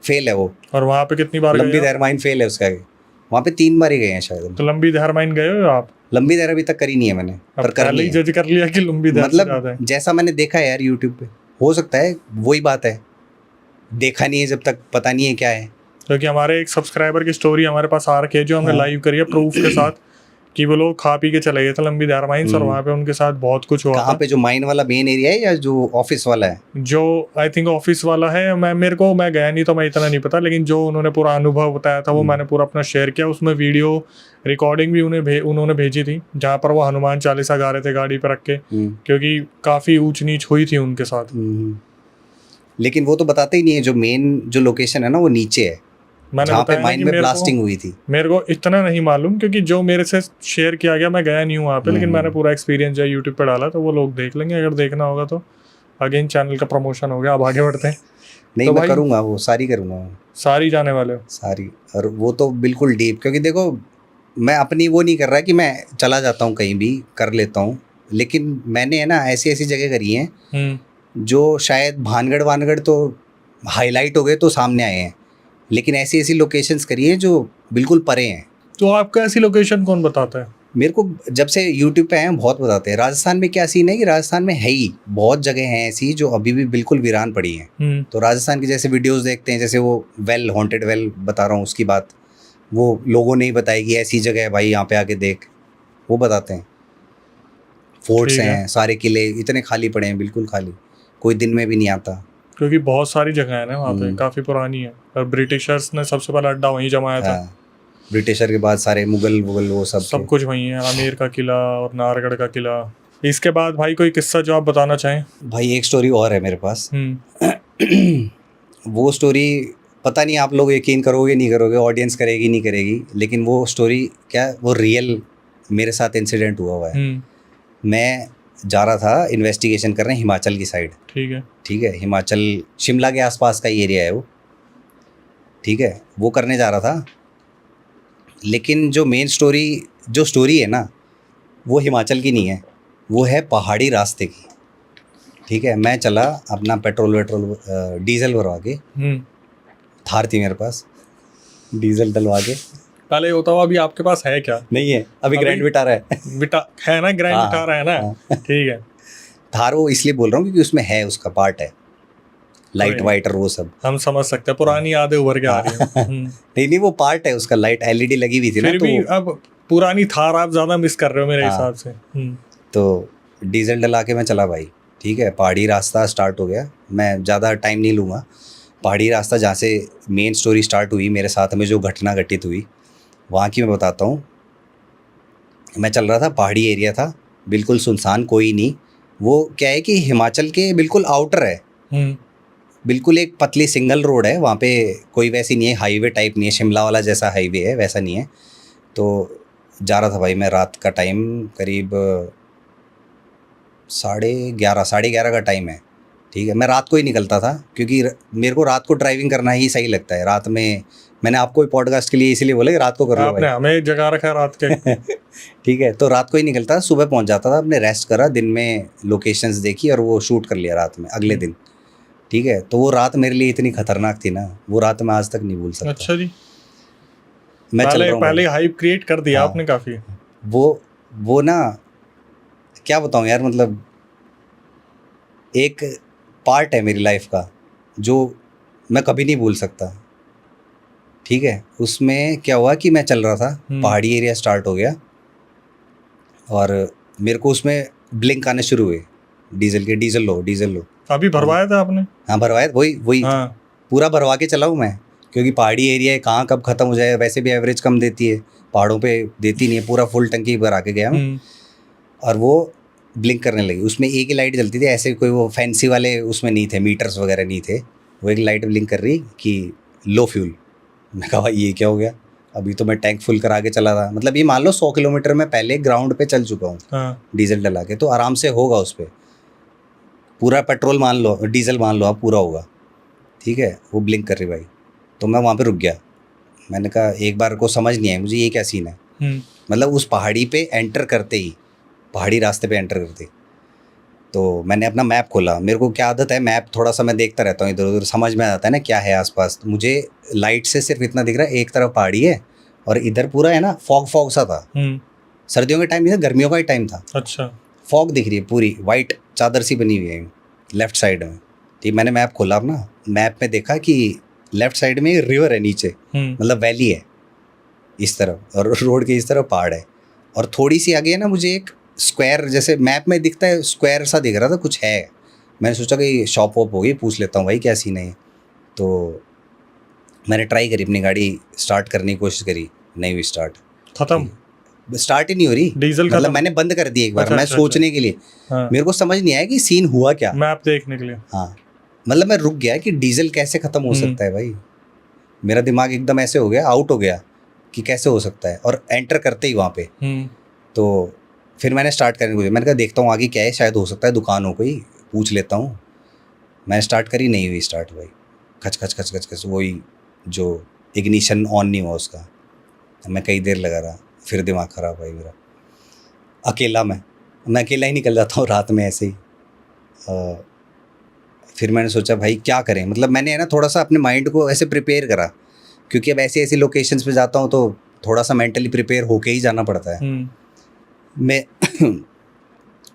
फेल है वो। और वहाँ पे कितनी बार लंबी दहर माइन फेल है उसका। वहाँ पे 3 बार ही गए हैं शायद। तो लंबी दहर माइन गए हो आप? लंबी दहर अभी तक करी नहीं है मैंने, पर करनी है। जज कर लिया कि लंबी दहर मतलब जैसा मैंने देखा है यार यूट्यूब पे, हो सकता है वही बात है, देखा नहीं है जब तक पता नहीं है क्या है। क्योंकि हमारे एक सब्सक्राइबर की स्टोरी हमारे पास आ रखी है जो हमने लाइव करी है प्रूफ के साथ कि वो लोग खा पी के चले गए थे लंबी दहर माइंस, और वहाँ पे उनके साथ बहुत कुछ हुआ। कहाँ पे, जो माइन वाला मेन एरिया है या जो ऑफिस वाला है? जो आई थिंक ऑफिस वाला है। मैं गया नहीं तो मैं इतना नहीं पता, लेकिन जो उन्होंने पूरा अनुभव बताया था वो मैंने पूरा अपना शेयर किया। उसमें वीडियो रिकॉर्डिंग भी उन्होंने भेजी थी जहाँ पर वो हनुमान चालीसा गा रहे थे गाड़ी पर रख के, क्योंकि काफ़ी ऊंच नीच हुई थी उनके साथ। लेकिन वो तो बताते ही नहीं है, जो मेन जो लोकेशन है ना वो नीचे है, जहाँ पे माइन में ब्लास्टिंग हुई थी। मेरे को इतना नहीं मालूम क्योंकि जो मेरे से शेयर किया गया, मैं गया नहीं हूँ वहाँ पे, लेकिन मैंने पूरा एक्सपीरियंस जो यूट्यूब पे डाला तो वो लोग देख लेंगे अगर देखना होगा तो। अगेन चैनल का प्रमोशन हो गया, अब आगे बढ़ते हैं। नहीं तो मैं करूँगा, वो सारी करूँगा। सारी जाने वाले हो? सारी, और वो तो बिल्कुल डीप, क्योंकि देखो मैं अपनी वो नहीं कर रहा कि मैं चला जाता हूँ कहीं भी कर लेता हूँ, लेकिन मैंने है ना ऐसी जगह करी हैं जो शायद भानगढ़ वानगढ़ तो हाईलाइट हो गए तो सामने आए हैं, लेकिन ऐसी लोकेशंस करी है जो बिल्कुल परे हैं। तो आपको ऐसी लोकेशन कौन बताता है? मेरे को जब से यूट्यूब पे आए हैं बहुत बताते हैं। राजस्थान में क्या सीन है कि राजस्थान में है ही बहुत जगह हैं ऐसी जो अभी भी बिल्कुल वीरान पड़ी हैं। तो राजस्थान की जैसे वीडियोस देखते हैं, जैसे वो वेल हॉन्टेड वेल बता रहा हूँ उसकी बात, वो लोगों ने ही बताई कि ऐसी जगह है भाई, यहाँ पे आके देख, वो बताते हैं। फोर्ट्स हैं, सारे किले इतने खाली पड़े हैं, बिल्कुल खाली, कोई दिन में भी नहीं आता, क्योंकि बहुत सारी जगह है ना वहाँ पे, काफ़ी पुरानी है। और ब्रिटिशर्स ने सबसे पहला अड्डा वहीं जमाया था। ब्रिटिशर के बाद सारे मुगल वो सब कुछ वहीं है। आमेर का किला और नाहरगढ़ का किला। इसके बाद भाई कोई किस्सा जो आप बताना चाहें? भाई एक स्टोरी और है मेरे पास। वो स्टोरी पता नहीं आप लोग यकीन करोगे नहीं करोगे, ऑडियंस करेगी नहीं करेगी, लेकिन वो स्टोरी क्या, वो रियल मेरे साथ इंसिडेंट हुआ है। मैं जा रहा था इन्वेस्टिगेशन करने हिमाचल की साइड। ठीक है, हिमाचल शिमला के आसपास का ही एरिया है वो। ठीक है, वो करने जा रहा था, लेकिन जो मेन स्टोरी है ना वो हिमाचल की नहीं है, वो है पहाड़ी रास्ते की। ठीक है, मैं चला अपना पेट्रोल डीजल भरवा के, थार थी मेरे पास, डीजल डलवा के। पहले होता हुआ अभी आपके पास है क्या? नहीं है, अभी ग्रैंड विटारा है ना, ग्रैंड विटारा है ना। ठीक है, थार वो इसलिए बोल रहा हूँ क्योंकि उसमें है, उसका पार्ट है लाइट वाइट और वो सब। हम समझ सकते हैं, पुरानी यादें उभर के आ रही हैं। नहीं वो पार्ट है उसका, लाइट एलईडी लगी हुई थी ना। फिर भी अब पुरानी थार आप ज़्यादा मिस कर रहे हो मेरे हिसाब से। तो डीजल डला के मैं चला भाई। ठीक है, पहाड़ी रास्ता स्टार्ट हो गया, मैं ज़्यादा टाइम नहीं लूँगा। पहाड़ी रास्ता जहाँ से मेन स्टोरी स्टार्ट हुई, मेरे साथ में जो घटना घटित हुई वहाँ की मैं बताता हूँ। मैं चल रहा था, पहाड़ी एरिया था, बिल्कुल सुनसान, कोई नहीं। वो क्या है कि हिमाचल के बिल्कुल आउटर है, बिल्कुल एक पतली सिंगल रोड है, वहाँ पे कोई वैसी नहीं है, हाईवे टाइप नहीं है, शिमला वाला जैसा हाईवे है वैसा नहीं है। तो जा रहा था भाई मैं, रात का टाइम करीब 11:30 का टाइम है। ठीक है, मैं रात को ही निकलता था क्योंकि मेरे को रात को ड्राइविंग करना ही सही लगता है। रात में मैंने आपको पॉडकास्ट के लिए इसीलिए बोला कि रात को कर लो, आपने हमें जगा रखा है रात के। ठीक है, तो रात को ही निकलता, सुबह पहुंच जाता था, अपने रेस्ट करा, दिन में लोकेशंस देखी और वो शूट कर लिया रात में अगले दिन। ठीक है, तो वो रात मेरे लिए इतनी खतरनाक थी ना, वो रात मैं आज तक नहीं भूल सकता। अच्छा जी, मैं चल रहा हूं, पहले हाइप क्रिएट कर दिया आपने काफ़ी। वो ना क्या बताऊं यार, मतलब एक पार्ट है मेरी लाइफ का जो मैं कभी नहीं भूल सकता। ठीक है, उसमें क्या हुआ कि मैं चल रहा था, पहाड़ी एरिया स्टार्ट हो गया और मेरे को उसमें ब्लिंक आने शुरू हुए डीजल लो। अभी भरवाया था आपने? हाँ भरवाया, वही पूरा भरवा के चला हूँ मैं, क्योंकि पहाड़ी एरिया है, कहाँ कब ख़त्म हो जाए, वैसे भी एवरेज कम देती है, पहाड़ों पे देती नहीं है, पूरा फुल टंकी भरा के गया मैं। और वो ब्लिंक करने लगी। उसमें एक ही लाइट जलती थी, ऐसे कोई वो फैंसी वाले उसमें नहीं थे, मीटर्स वगैरह नहीं थे। वो एक लाइट ब्लिंक कर रही कि लो फ्यूल। मैं कहा भाई ये क्या हो गया, अभी तो मैं टैंक फुल करा के चला था। मतलब ये मान लो 100 किलोमीटर में पहले ग्राउंड पे चल चुका हूँ। हाँ। डीजल डला के, तो आराम से होगा उस पर पूरा पेट्रोल मान लो, डीजल मान लो आप, पूरा होगा। ठीक है, वो ब्लिंक कर रही भाई, तो मैं वहाँ पे रुक गया। मैंने कहा एक बार को समझ नहीं आया मुझे ये क्या सीन है। मतलब उस पहाड़ी पे एंटर करते ही, पहाड़ी रास्ते पे एंटर करते ही, तो मैंने अपना मैप खोला। मेरे को क्या आदत है, मैप थोड़ा सा मैं देखता रहता हूँ, इधर उधर समझ में आ जाता है ना क्या है आसपास। तो मुझे लाइट से सिर्फ इतना दिख रहा है, एक तरफ पहाड़ी है और इधर पूरा है ना फॉग सा था। सर्दियों का टाइम नहीं था, गर्मियों का ही टाइम था। अच्छा। फॉग दिख रही है पूरी, वाइट चादर सी बनी हुई है लेफ्ट साइड में। ठीक, मैंने मैप खोला अपना, मैप में देखा कि लेफ्ट साइड में रिवर है नीचे, मतलब वैली है इस तरफ, और रोड के इस तरफ पहाड़ है। और थोड़ी सी आगे है ना, मुझे एक स्क्वायर जैसे मैप में दिखता है, स्क्वायर सा दिख रहा था, कुछ है। मैंने सोचा कि शॉप वॉप होगी, पूछ लेता हूँ भाई क्या सीन है। तो मैंने ट्राई करी, अपनी गाड़ी स्टार्ट करने की कोशिश करी, नहीं हुई स्टार्ट, खत्म, स्टार्ट ही नहीं हो रही। डीजल मतलब मैंने बंद कर दी एक बार। अच्छा, मैं अच्छा, सोचने के लिए, हाँ। मेरे को समझ नहीं आया कि सीन हुआ क्या, मैप देखने के लिए। हाँ, मतलब मैं रुक गया कि डीजल कैसे ख़त्म हो सकता है भाई। मेरा दिमाग एकदम ऐसे हो गया, आउट हो गया कि कैसे हो सकता है। और एंटर करते ही वहाँ पे, तो फिर मैंने स्टार्ट करने को, मैंने कहा देखता हूँ आगे क्या है, शायद हो सकता है दुकान हो कोई, पूछ लेता हूँ। मैं स्टार्ट करी, नहीं हुई स्टार्ट भाई, खच खच खच खच खच, वही जो इग्निशन ऑन नहीं हुआ उसका। मैं कई देर लगा रहा, फिर दिमाग ख़राब भाई मेरा। अकेला मैं अकेला ही निकल जाता हूँ रात में ऐसे ही। फिर मैंने सोचा भाई क्या करें, मतलब मैंने है ना थोड़ा सा अपने माइंड को ऐसे प्रिपेयर करा, क्योंकि अब ऐसी ऐसी लोकेशंस पे जाता हूँ तो थोड़ा सा मेंटली प्रिपेयर होके ही जाना पड़ता है। मैं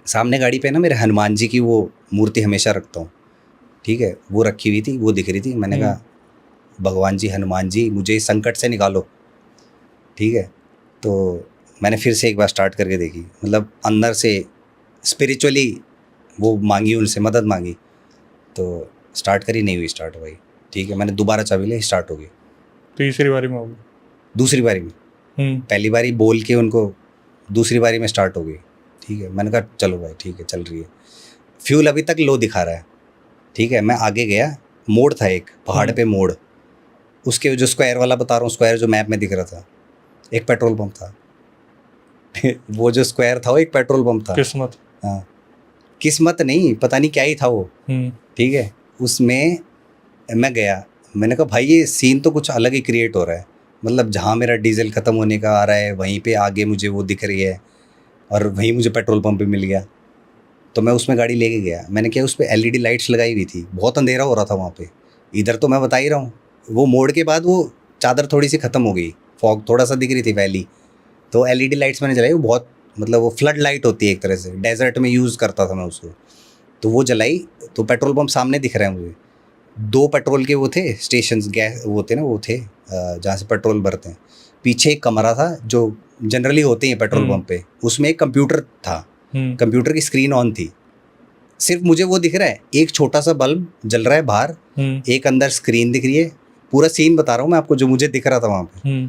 सामने गाड़ी पे ना मेरे हनुमान जी की वो मूर्ति हमेशा रखता हूँ। ठीक है, वो रखी हुई थी, वो दिख रही थी। मैंने कहा भगवान जी, हनुमान जी, मुझे इस संकट से निकालो। ठीक है, तो मैंने फिर से एक बार स्टार्ट करके देखी, मतलब अंदर से स्पिरिचुअली वो मांगी, उनसे मदद मांगी, तो स्टार्ट करी, नहीं हुई स्टार्ट भाई। ठीक है, मैंने दोबारा चाबी ली, स्टार्ट हो गई। तीसरी बारी में होगी, दूसरी बारी में, पहली बारी बोल के उनको, दूसरी बारी में स्टार्ट हो गई। ठीक है, मैंने कहा चलो भाई ठीक है, चल रही है। फ्यूल अभी तक लो दिखा रहा है। ठीक है, मैं आगे गया, मोड़ था एक पहाड़ पे मोड़, उसके जो स्क्वायर वाला बता रहा हूँ, स्क्वायर जो मैप में दिख रहा था, एक पेट्रोल पंप था। वो जो स्क्वायर था वो एक पेट्रोल पंप था। किस्मत, हाँ, किस्मत नहीं, पता नहीं क्या ही था वो। ठीक है, उसमें मैं गया, मैंने कहा भाई ये सीन तो कुछ अलग ही क्रिएट हो रहा है। मतलब जहाँ मेरा डीजल ख़त्म होने का आ रहा है, वहीं पे आगे मुझे वो दिख रही है, और वहीं मुझे पेट्रोल पंप भी मिल गया। तो मैं उसमें गाड़ी लेके गया। मैंने क्या, उस पर LED लाइट्स लगाई हुई थी, बहुत अंधेरा हो रहा था वहाँ पे। इधर तो मैं बता ही रहा हूँ, वो मोड़ के बाद वो चादर थोड़ी सी ख़त्म हो गई, फॉग थोड़ा सा दिख रही थी वैली, तो LED लाइट्स मैंने जलाई। वो बहुत, मतलब वो फ्लड लाइट होती है एक तरह से, डेजर्ट में यूज़ करता था मैं उसको, तो वो जलाई। तो पेट्रोल पंप सामने दिख रहे हैं मुझे, 2 पेट्रोल के वो थे स्टेशन, गैस वो थे ना, वो थे जहाँ से पेट्रोल भरते हैं। पीछे एक कमरा था जो जनरली होते हैं पेट्रोल पंप पे, उसमें एक कंप्यूटर था, कंप्यूटर की स्क्रीन ऑन थी। सिर्फ मुझे वो दिख रहा है, एक छोटा सा बल्ब जल रहा है बाहर, एक अंदर स्क्रीन दिख रही है। पूरा सीन बता रहा हूँ मैं आपको, जो मुझे दिख रहा था वहाँ पे।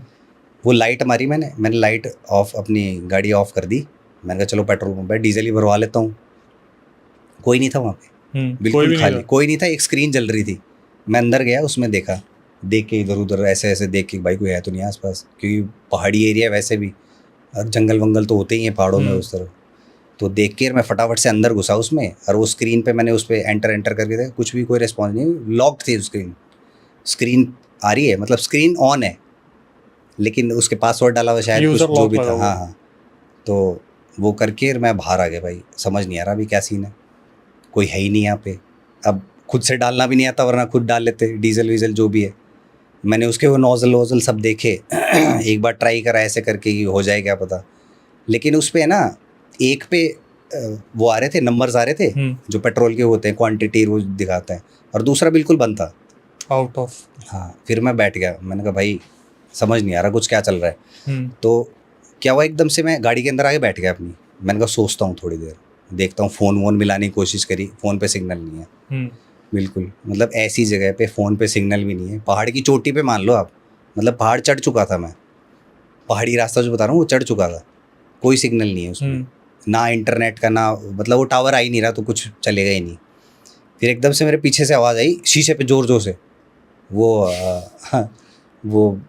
वो लाइट मारी मैंने लाइट ऑफ, अपनी गाड़ी ऑफ कर दी। मैंने कहा चलो पेट्रोल पंप है, डीजल ही भरवा लेता हूँ। कोई नहीं था वहाँ पे, बिल्कुल खाली, कोई नहीं था, एक स्क्रीन जल रही थी। मैं अंदर गया, उसमें देखा, देख के इधर उधर ऐसे ऐसे देख के, भाई कोई है तो नहीं आसपास, क्योंकि पहाड़ी एरिया वैसे भी, और जंगल वंगल तो होते ही हैं पहाड़ों में उस तरफ। तो देख के मैं फटाफट से अंदर घुसा उसमें, और वो स्क्रीन पे मैंने उस पर एंटर करके देखा, कुछ भी कोई रिस्पॉन्स नहीं, लॉक्ड थी स्क्रीन आ रही है, मतलब स्क्रीन ऑन है, लेकिन उसके पासवर्ड डाला हुआ शायद कुछ जो भी था। हाँ, तो वो करके मैं बाहर आ गया भाई। समझ नहीं आ रहा अभी क्या सीन है, कोई है ही नहीं यहाँ पे। अब खुद से डालना भी नहीं आता, वरना खुद डाल लेते डीजल वीजल जो भी है। मैंने उसके वो नोजल वोजल सब देखे। एक बार ट्राई करा ऐसे करके कि हो जाए क्या पता, लेकिन उस पर है ना, एक पे वो आ रहे थे, नंबर्स आ रहे थे जो पेट्रोल के होते हैं, क्वांटिटी रोज दिखाता है, और दूसरा बिल्कुल बंद था, आउट ऑफ। हाँ, फिर मैं बैठ गया, मैंने कहा भाई समझ नहीं आ रहा कुछ क्या चल रहा है। तो क्या हुआ, एकदम से मैं गाड़ी के अंदर आके बैठ गया अपनी। मैंने कहा सोचता हूँ थोड़ी देर, देखता हूँ, फ़ोन वोन मिलाने की कोशिश करी, फ़ोन पे सिग्नल नहीं है बिल्कुल। मतलब ऐसी जगह पे फ़ोन पे सिग्नल भी नहीं है, पहाड़ की चोटी पे मान लो आप, मतलब पहाड़ चढ़ चुका था मैं, पहाड़ी रास्ता जो बता रहा हूँ वो चढ़ चुका था, कोई सिग्नल नहीं है उसमें। ना इंटरनेट का, ना मतलब वो टावर आ ही नहीं रहा, तो कुछ चलेगा ही नहीं। फिर एकदम से मेरे पीछे से आवाज़ आई शीशे पे ज़ोर ज़ोर से, वो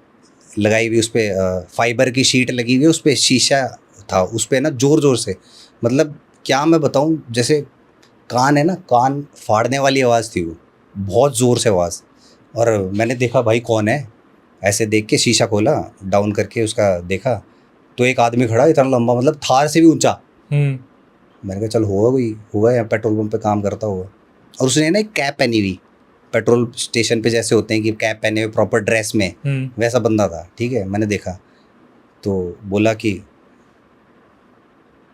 लगाई हुई उस पर फाइबर की शीट लगी हुई, उस पर शीशा था, उस पर ना ज़ोर ज़ोर से, मतलब क्या मैं बताऊँ, जैसे कान है ना, कान फाड़ने वाली आवाज़ थी वो, बहुत ज़ोर से आवाज़। और मैंने देखा भाई कौन है, ऐसे देख के शीशा खोला, डाउन करके उसका देखा, तो एक आदमी खड़ा इतना लंबा, मतलब थार से भी ऊंचा। मैंने कहा चल होगा यहाँ पेट्रोल पंप पे काम करता होगा। और उसने ना एक कैप पहनी हुई, पेट्रोल स्टेशन पे जैसे होते हैं कि कैप पहने हुए प्रॉपर ड्रेस में, वैसा बंदा था। ठीक है, मैंने देखा तो बोला कि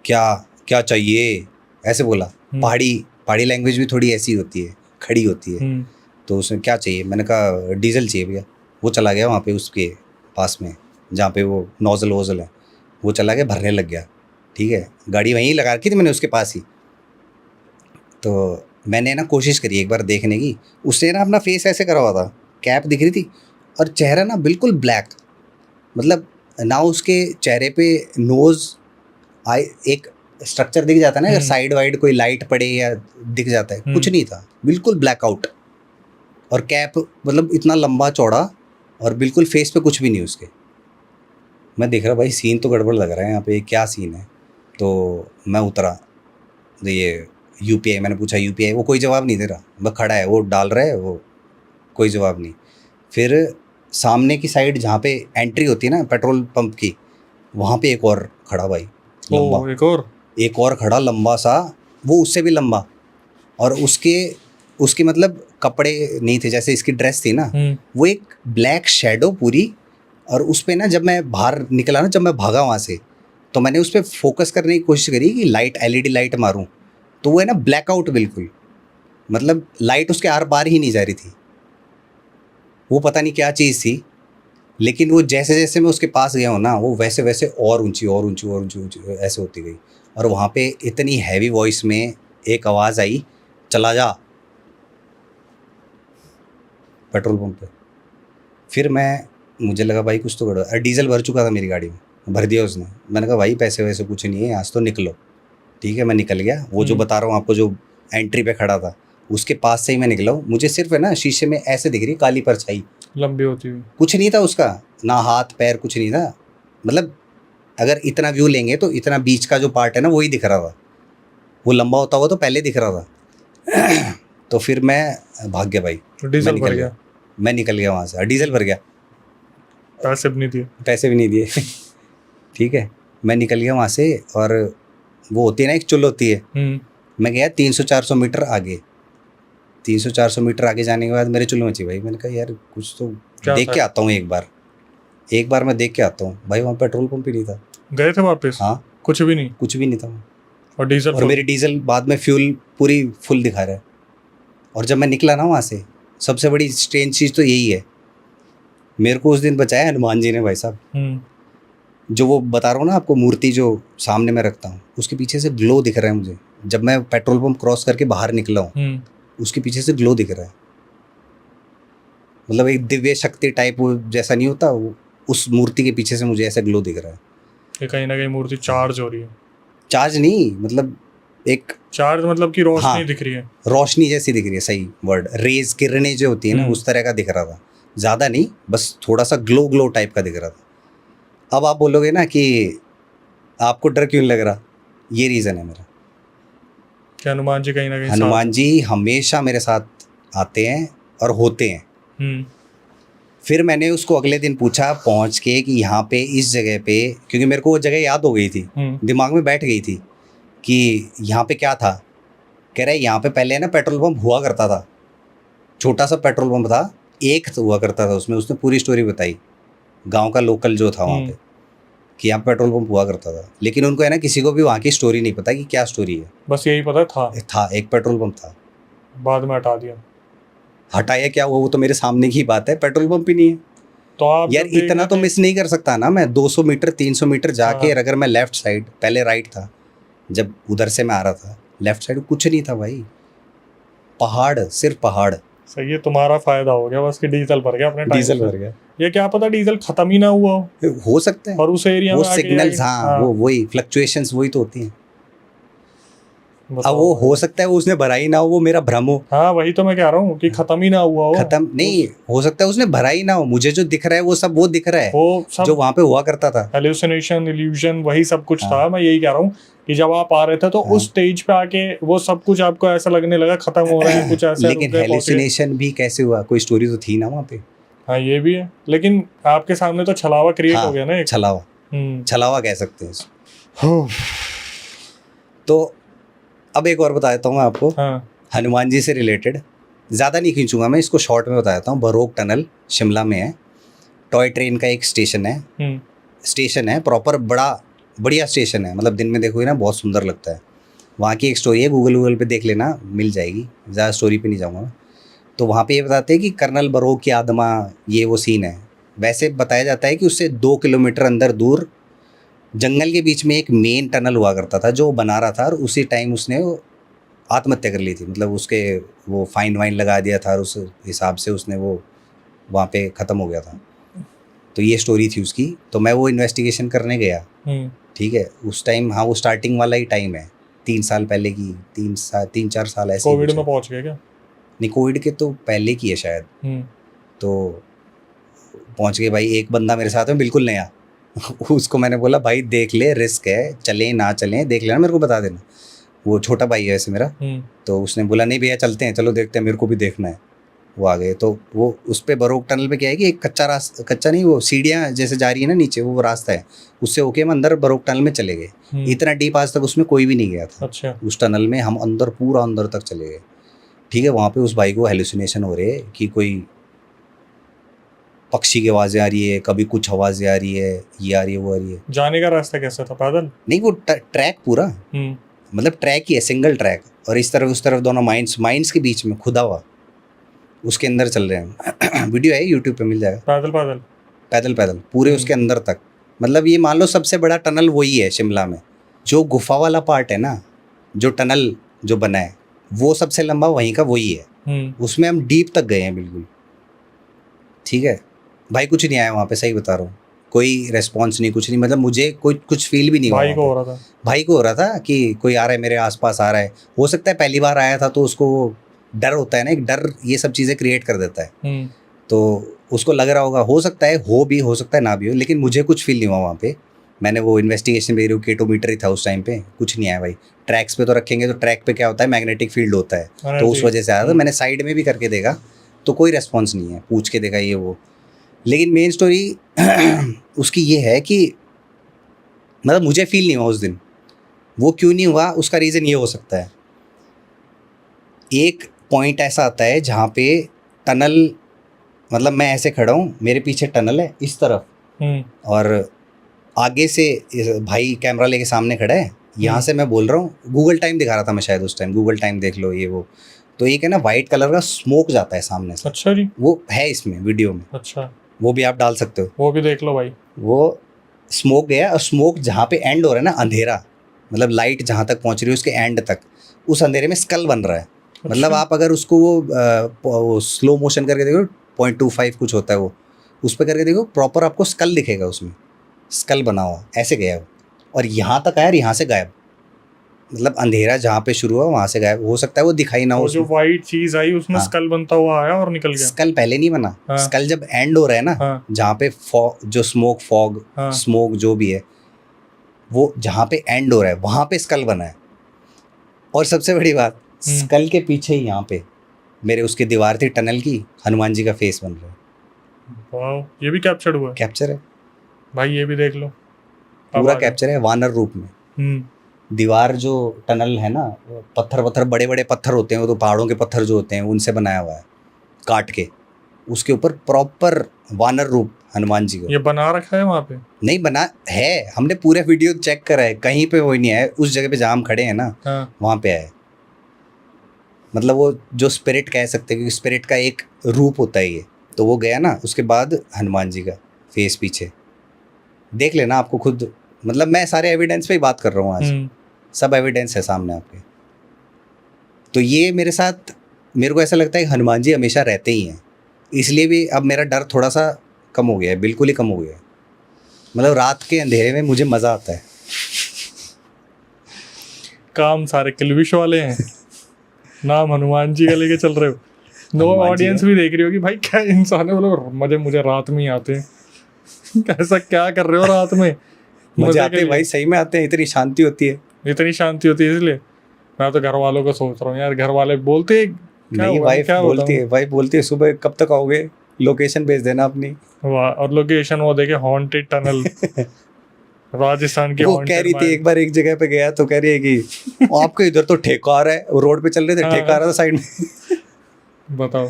क्या क्या चाहिए, ऐसे बोला। पहाड़ी लैंग्वेज भी थोड़ी ऐसी होती है, खड़ी होती है। तो उसने क्या चाहिए, मैंने कहा डीजल चाहिए भैया। वो चला गया वहाँ पे उसके पास में जहाँ पे वो नोज़ल वोज़ल है, वो चला गया भरने लग गया। ठीक है, गाड़ी वहीं लगा रखी थी मैंने उसके पास ही। तो मैंने ना कोशिश करी एक बार देखने की, उसने ना अपना फेस ऐसे करा हुआ था, कैप दिख रही थी और चेहरा ना बिल्कुल ब्लैक, मतलब ना उसके चेहरे पे नोज़ आई, एक स्ट्रक्चर दिख जाता है ना, अगर साइड वाइड कोई लाइट पड़े या दिख जाता है, कुछ नहीं था, बिल्कुल ब्लैकआउट। और कैप मतलब इतना लंबा चौड़ा और बिल्कुल फेस पे कुछ भी नहीं उसके। मैं देख रहा भाई सीन तो गड़बड़ लग रहा है यहाँ पे, क्या सीन है। तो मैं उतरा, तो ये यूपीआई, मैंने पूछा यूपीआई, वो कोई जवाब नहीं दे रहा, बस खड़ा है, वो डाल रहा है, वो कोई जवाब नहीं। फिर सामने की साइड जहाँ पे एंट्री होती है ना पेट्रोल पंप की, वहाँ पे एक और खड़ा भाई, लंबा, एक और खड़ा लंबा सा, वो उससे भी लंबा, और उसके मतलब कपड़े नहीं थे जैसे इसकी ड्रेस थी ना, वो एक ब्लैक शेडो पूरी। और उस पे ना जब मैं बाहर निकला ना, जब मैं भागा वहाँ से, तो मैंने उस पर फोकस करने की कोशिश करी कि लाइट, एलईडी लाइट मारूं, तो वो है ना ब्लैकआउट बिल्कुल, मतलब लाइट उसके आर पार ही नहीं जा रही थी। वो पता नहीं क्या चीज़ थी, लेकिन वो जैसे जैसे मैं उसके पास गया हूँ ना, वो वैसे वैसे और ऊंची और ऊंची और ऊंची ऐसे होती गई। और वहाँ पे इतनी हैवी वॉइस में एक आवाज़ आई, चला जा, पेट्रोल पंप पे। फिर मुझे लगा भाई कुछ तो गड़बड़, डीजल भर चुका था मेरी गाड़ी में, भर दिया उसने। मैंने कहा भाई पैसे वैसे कुछ नहीं है, आज तो निकलो। ठीक है, मैं निकल गया। वो जो बता रहा हूँ आपको, जो एंट्री पे खड़ा था, उसके पास से ही मैं निकला हूँ। मुझे सिर्फ है ना शीशे में ऐसे दिख रही काली परछाई, लंबी होती हुई, कुछ नहीं था उसका, ना हाथ पैर कुछ नहीं था। मतलब अगर इतना व्यू लेंगे तो इतना बीच का जो पार्ट है ना, वही दिख रहा था। वो लंबा होता हुआ तो पहले दिख रहा था। तो फिर मैं भाग गया भाई, डीजल भर गया, मैं निकल गया वहाँ से, डीजल भर गया, पैसे भी नहीं दिए। ठीक है, मैं निकल गया वहाँ से। और वो होती है ना एक चुल होती है, मैं गया 300-400 मीटर आगे। 300-400 मीटर आगे जाने के बाद मेरे चुल मची भाई। मैंने कहा यार कुछ तो देख के आता हूँ, एक बार मैं देख के आता हूँ। भाई वहाँ पेट्रोल पंप ही नहीं था। गए थे वापस? हाँ, कुछ भी नहीं था। और डीजल, और मेरी डीजल बाद में फ्यूल पूरी फुल दिखा रहा है। और जब मैं निकला ना वहाँ से, सबसे बड़ी स्ट्रेंज चीज़ तो यही है, मेरे को उस दिन बचाया हनुमान जी ने भाई साहब। जो वो बता रहा हूँ ना आपको, मूर्ति जो सामने मैं रखता हूँ, उसके पीछे से ग्लो दिख रहा है मुझे। जब मैं पेट्रोल पंप क्रॉस करके बाहर निकला हूँ, उसके पीछे से ग्लो दिख रहा है, मतलब एक दिव्य शक्ति टाइप वो जैसा नहीं होता, उस मूर्ति के पीछे से मुझे ऐसा ग्लो दिख रहा है कि कहीं ना कहीं मूर्ति चार्ज हो रही है। चार्ज नहीं, मतलब एक चार्ज मतलब कि रोशनी, हाँ, दिख रही है, रोशनी जैसी दिख रही है, सही वर्ड, रेज, किरणें जो होती है ना, उस तरह का दिख रहा था। ज़्यादा नहीं, बस थोड़ा सा ग्लो टाइप का दिख रहा था। अब आप बोलोगे ना कि आपको डर क्यों लग रहा, ये रीज़न है मेरा कि हनुमान जी कहीं ना कहीं, हनुमान जी हमेशा मेरे साथ आते हैं और होते हैं। फिर मैंने उसको अगले दिन पूछा पहुंच के कि यहाँ पे इस जगह पे, क्योंकि मेरे को वो जगह याद हो गई थी, दिमाग में बैठ गई थी कि यहाँ पे क्या था। कह रहे यहाँ पे पहले ना पेट्रोल पंप हुआ करता था, छोटा सा पेट्रोल पंप था, एक हुआ करता था उसमें। उसने पूरी स्टोरी बताई, गांव का लोकल जो था वहाँ पे, कि यहाँ पेट्रोल पंप हुआ करता था। लेकिन उनको है ना, किसी को भी वहाँ की स्टोरी नहीं पता कि क्या स्टोरी है, बस यही पता था एक पेट्रोल पंप था, बाद में हटा दिया। हटाया क्या हुआ, वो तो मेरे सामने की बात है, पेट्रोल पंप ही नहीं है। तो आप यार इतना तो मिस नहीं कर सकता ना मैं, 200 मीटर 300 मीटर जाके, अगर मैं लेफ्ट साइड, पहले राइट था जब उधर से मैं आ रहा था, लेफ्ट साइड कुछ नहीं था भाई, पहाड़, सिर्फ पहाड़। सही है, तुम्हारा फायदा हो गया बस कि डीजल भर गया अपने टाइम, डीजल भर गया। ये क्या पता डीजल खत्म ही ना हुआ हो सकता है। और उस एरिया वो में सिग्नल्स, हाँ, वो वही फ्लक्चुएशंस वही तो होती हैं। अब वो हो सकता है वो उसने भरा ही ना हो, वो मेरा भ्रम हो। हाँ वही तो मैं कह रहा हूँ कि खत्म ही ना हुआ हो। खत्म नहीं हो सकता है, उसने भरा ही ना हो। मुझे जो दिख रहा है वो सब वो दिख रहा है वो सब जो वहां पे हुआ करता था। हेल्यूसिनेशन, इल्यूजन, वही सब कुछ हाँ। था। मैं यही कह रहा हूँ कि जब आप आ रहे थे तो हाँ। उस स्टेज पे आके वो सब कुछ आपको ऐसा लगने लगा खत्म हो रहा है, कुछ ऐसा लेकिन हेलुसिनेशन भी कैसे हुआ, कोई स्टोरी तो थी ना वहाँ पे। हाँ ये भी है, लेकिन आपके सामने तो छलावा क्रिएट हाँ, हो गया ना एक। छलावा, हम्म। छलावा कह सकते हैं इसको। तो अब एक और बता देता हूँ मैं आपको, हाँ। हनुमान जी से रिलेटेड। ज़्यादा नहीं खींचूंगा मैं इसको, शॉर्ट में बता देता हूँ। बरोक टनल शिमला में है। टॉय ट्रेन का एक स्टेशन है, स्टेशन है प्रॉपर, बड़ा बढ़िया स्टेशन है। मतलब दिन में देखोगे ना बहुत सुंदर लगता है। वहाँ की एक स्टोरी है, गूगल पे देख लेना, मिल जाएगी। ज़्यादा स्टोरी पे नहीं जाऊँगा। तो वहाँ पे ये बताते हैं कि कर्नल बरोक की आत्मा, ये वो सीन है। वैसे बताया जाता है कि उससे 2 किलोमीटर अंदर दूर जंगल के बीच में एक मेन टनल हुआ करता था जो वो बना रहा था, और उसी टाइम उसने वो आत्महत्या कर ली थी। मतलब उसके वो फाइन वाइन लगा दिया था, और उस हिसाब से उसने वो वहाँ पे ख़त्म हो गया था। तो ये स्टोरी थी उसकी। तो मैं वो इन्वेस्टिगेशन करने गया, ठीक है। उस टाइम, हाँ वो स्टार्टिंग वाला ही टाइम है, 3 साल पहले की, 3-4 साल ऐसे। कोविड में पहुंच गए क्या? नहीं, कोविड के तो पहले की है शायद। तो पहुंच गए भाई। एक बंदा मेरे साथ में बिल्कुल नया उसको मैंने बोला भाई देख ले, रिस्क है, चलें ना चलें देख लेना, मेरे को बता देना। वो छोटा भाई है वैसे मेरा। तो उसने बोला नहीं भैया चलते हैं, चलो देखते हैं, मेरे को भी देखना है। वो आ गए। तो वो उस पे बरोक टनल पे क्या है कि एक कच्चा नहीं, वो सीढ़ियाँ जैसे जा रही है ना नीचे, वो रास्ता है, उससे होके हम अंदर बरोक टनल में चले गए। इतना डीप आज तक उसमें कोई भी नहीं गया था। अच्छा। उस टनल में हम अंदर, पूरा अंदर तक चले गए, ठीक है। वहाँ पे उस भाई को हेलुसिनेशन हो रहे कि कोई पक्षी की आवाज़ें आ रही है, कभी कुछ आवाज़ें आ रही है, ये आ रही है, वो आ रही है। जाने का रास्ता कैसा था, पैदल? नहीं, वो ट्रैक पूरा, मतलब ट्रैक ही है, सिंगल ट्रैक, और इस तरफ उस तरफ दोनों माइंस के बीच में खुदा हुआ, उसके अंदर चल रहे हैं। वीडियो है यूट्यूब पे, मिल जाएगा। पैदल पूरे उसके अंदर तक। मतलब ये मान लो सबसे बड़ा टनल वही है शिमला में। जो गुफा वाला पार्ट है ना, जो टनल जो बना है, वो सबसे लंबा वहीं का वही है। उसमें हम डीप तक गए हैं बिल्कुल, ठीक है भाई। कुछ नहीं आया वहाँ पे, सही बता रहा हूँ। कोई रेस्पॉन्स नहीं, कुछ नहीं। मतलब मुझे कोई कुछ फील भी नहीं हुआ। भाई को हो रहा था कि कोई आ रहा है मेरे आसपास, आ रहा है। हो सकता है पहली बार आया था तो उसको डर होता है ना, एक डर ये सब चीज़ें क्रिएट कर देता है। तो उसको लग रहा होगा, हो सकता है हो भी, हो सकता है ना भी हो, लेकिन मुझे कुछ फील नहीं हुआ वहाँ पे। मैंने वो इन्वेस्टिगेशन भी, केटोमीटर ही था उस टाइम पे, कुछ नहीं आया भाई। ट्रैक्स पे तो रखेंगे तो ट्रैक पे क्या होता है, मैग्नेटिक फील्ड होता है, तो उस वजह से आया था। मैंने साइड में भी करके देखा तो कोई रेस्पॉन्स नहीं है, पूछ के देखा ये वो। लेकिन मेन स्टोरी उसकी ये है कि मतलब मुझे फील नहीं हुआ उस दिन। वो क्यों नहीं हुआ, उसका रीज़न ये हो सकता है, एक पॉइंट ऐसा आता है जहाँ पे टनल, मतलब मैं ऐसे खड़ा हूँ, मेरे पीछे टनल है इस तरफ, और आगे से भाई कैमरा लेके सामने खड़ा है, यहाँ से मैं बोल रहा हूँ। गूगल टाइम दिखा रहा था मैं शायद उस टाइम, गूगल टाइम देख लो ये वो। तो एक है ना वाइट कलर का स्मोक जाता है सामने से। अच्छा जी। वो है इसमें वीडियो में। अच्छा। वो भी आप डाल सकते हो, वो भी देख लो भाई। वो स्मोक गया, और स्मोक जहाँ पे एंड हो रहा है ना, अंधेरा, मतलब लाइट जहाँ तक पहुँच रही है उसके एंड तक, उस अंधेरे में स्कल बन रहा है। अच्छा। मतलब आप अगर उसको वो स्लो मोशन करके देखो, 0.25 कुछ होता है वो, उस पर करके देखो, प्रॉपर आपको स्कल दिखेगा, उसमें स्कल बना हुआ ऐसे गया वो, और यहाँ तक आया और यहाँ से गायब। मतलब अंधेरा जहाँ पे शुरू हुआ वहाँ से गायब। हो सकता है वो दिखाई ना हो, जो वाइट चीज आई उसमें स्कल बनता हुआ आया और निकल गया। स्कल पहले नहीं बना। स्कल जब एंड हो रहा है ना, जहाँ पे जो स्मोक स्मोक जो भी है, वो जहाँ पे एंड हो रहा है वहाँ पे स्कल बना है। और सबसे बड़ी बात, स्कल के पीछे ही यहाँ पे मेरे उसकी दीवार थी टनल की, हनुमान जी का फेस बन रहा है। वाह, ये भी कैप्चर हुआ? कैप्चर है भाई, ये भी देख लो, पूरा कैप्चर है वानर रूप में। दीवार जो टनल है ना, पत्थर बड़े बड़े पत्थर होते हैं, वो तो पहाड़ों के पत्थर जो होते हैं उनसे बनाया हुआ है, काट के। उसके ऊपर प्रॉपर वानर रूप हनुमान जी को। ये बना रखा है वहाँ पे? नहीं बना है, हमने पूरे वीडियो चेक करा है, कहीं पे वो नहीं है। उस जगह पे जहाँ हम खड़े हैं ना, वहाँ पे है। मतलब वो जो स्पिरिट कह सकते हैं, क्योंकि स्पिरिट का एक रूप होता है ये। तो वो गया ना, उसके बाद हनुमान जी का फेस पीछे देख लेना आपको खुद। मतलब मैं सारे एविडेंस पे ही बात कर रहा हूँ आज, सब एविडेंस है सामने आपके। तो ये मेरे साथ, मेरे को ऐसा लगता है कि हनुमान जी हमेशा रहते ही हैं, इसलिए भी अब मेरा डर थोड़ा सा कम हो गया है, बिल्कुल ही कम हो गया है। मतलब रात के अंधेरे में मुझे मज़ा आता है। काम सारे किलविश वाले हैं, नाम हनुमान जी का लेके चल रहे हो। नो हनुमान जी ऑडियंस भी देख रही होगी भाई क्या इंसान है, बोलो मुझे रात में ही आते हैं। ऐसा क्या कर रहे हो रात में? मजे मजे आते के हैं भाई, लिए। सही में आते हैं, इतनी शांति होती है। इतनी शांति होती है इसलिए। मैं तो घर वालों को सोच रहा हूँ यार, घर वाले बोलते हैं, क्या नहीं, हुआ, मैं वाइफ क्या बोलती बताऊँ। है, वाइफ बोलती है सुबह कब तक आओगे, लोकेशन भेज देना अपनी। वाह, और लोकेशन वो देखे हॉन्टेड टनल, राजस्थान की वो कह हॉन्टेड रही थी, माइल। एक बार एक जगह पे गया तो कह रही है कि आपके इधर तो ठेका आ रहा है, वो रोड पे चल रहे थे, हाँ। ठेका आ रहा था साइड में। बताओ।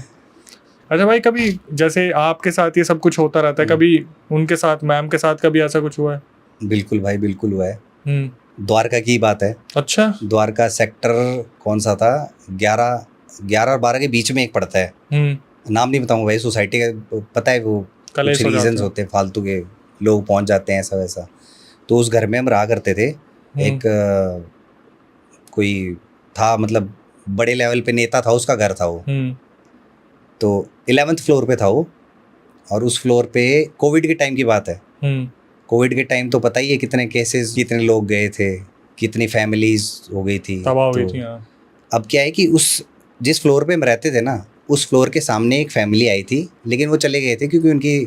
अच्छा भाई, कभी जैसे आपके साथ ये सब कुछ होता रहता है, कभी उनके साथ, मैम के साथ कभी ऐसा कुछ हुआ है? बिल्कुल भाई, बिल्कुल हुआ है। हम्म। द्वारका की बात है। अच्छा। द्वारका सेक्टर कौन सा था, 11 और 12 के बीच में एक पड़ता है, नाम नहीं बताऊंगा भाई, सोसाइटी का पता है, वो कलेश कुछ हो जाते रीजंस हैं। होते हैं फालतू के, लोग पहुंच जाते हैं ऐसा वैसा। तो उस घर में हम रहा करते थे। एक कोई था, मतलब बड़े लेवल पे नेता था, उसका घर था वो। तो 11th फ्लोर पे था वो, और उस फ्लोर पे कोविड के टाइम की बात है। कोविड के टाइम तो पता ही है कितने केसेस, कितने लोग गए थे, कितनी फैमिलीज हो गई थी, तबाह हुई तो थी। हाँ। अब क्या है कि उस जिस फ्लोर पे हम रहते थे ना, उस फ्लोर के सामने एक फैमिली आई थी, लेकिन वो चले गए थे क्योंकि उनकी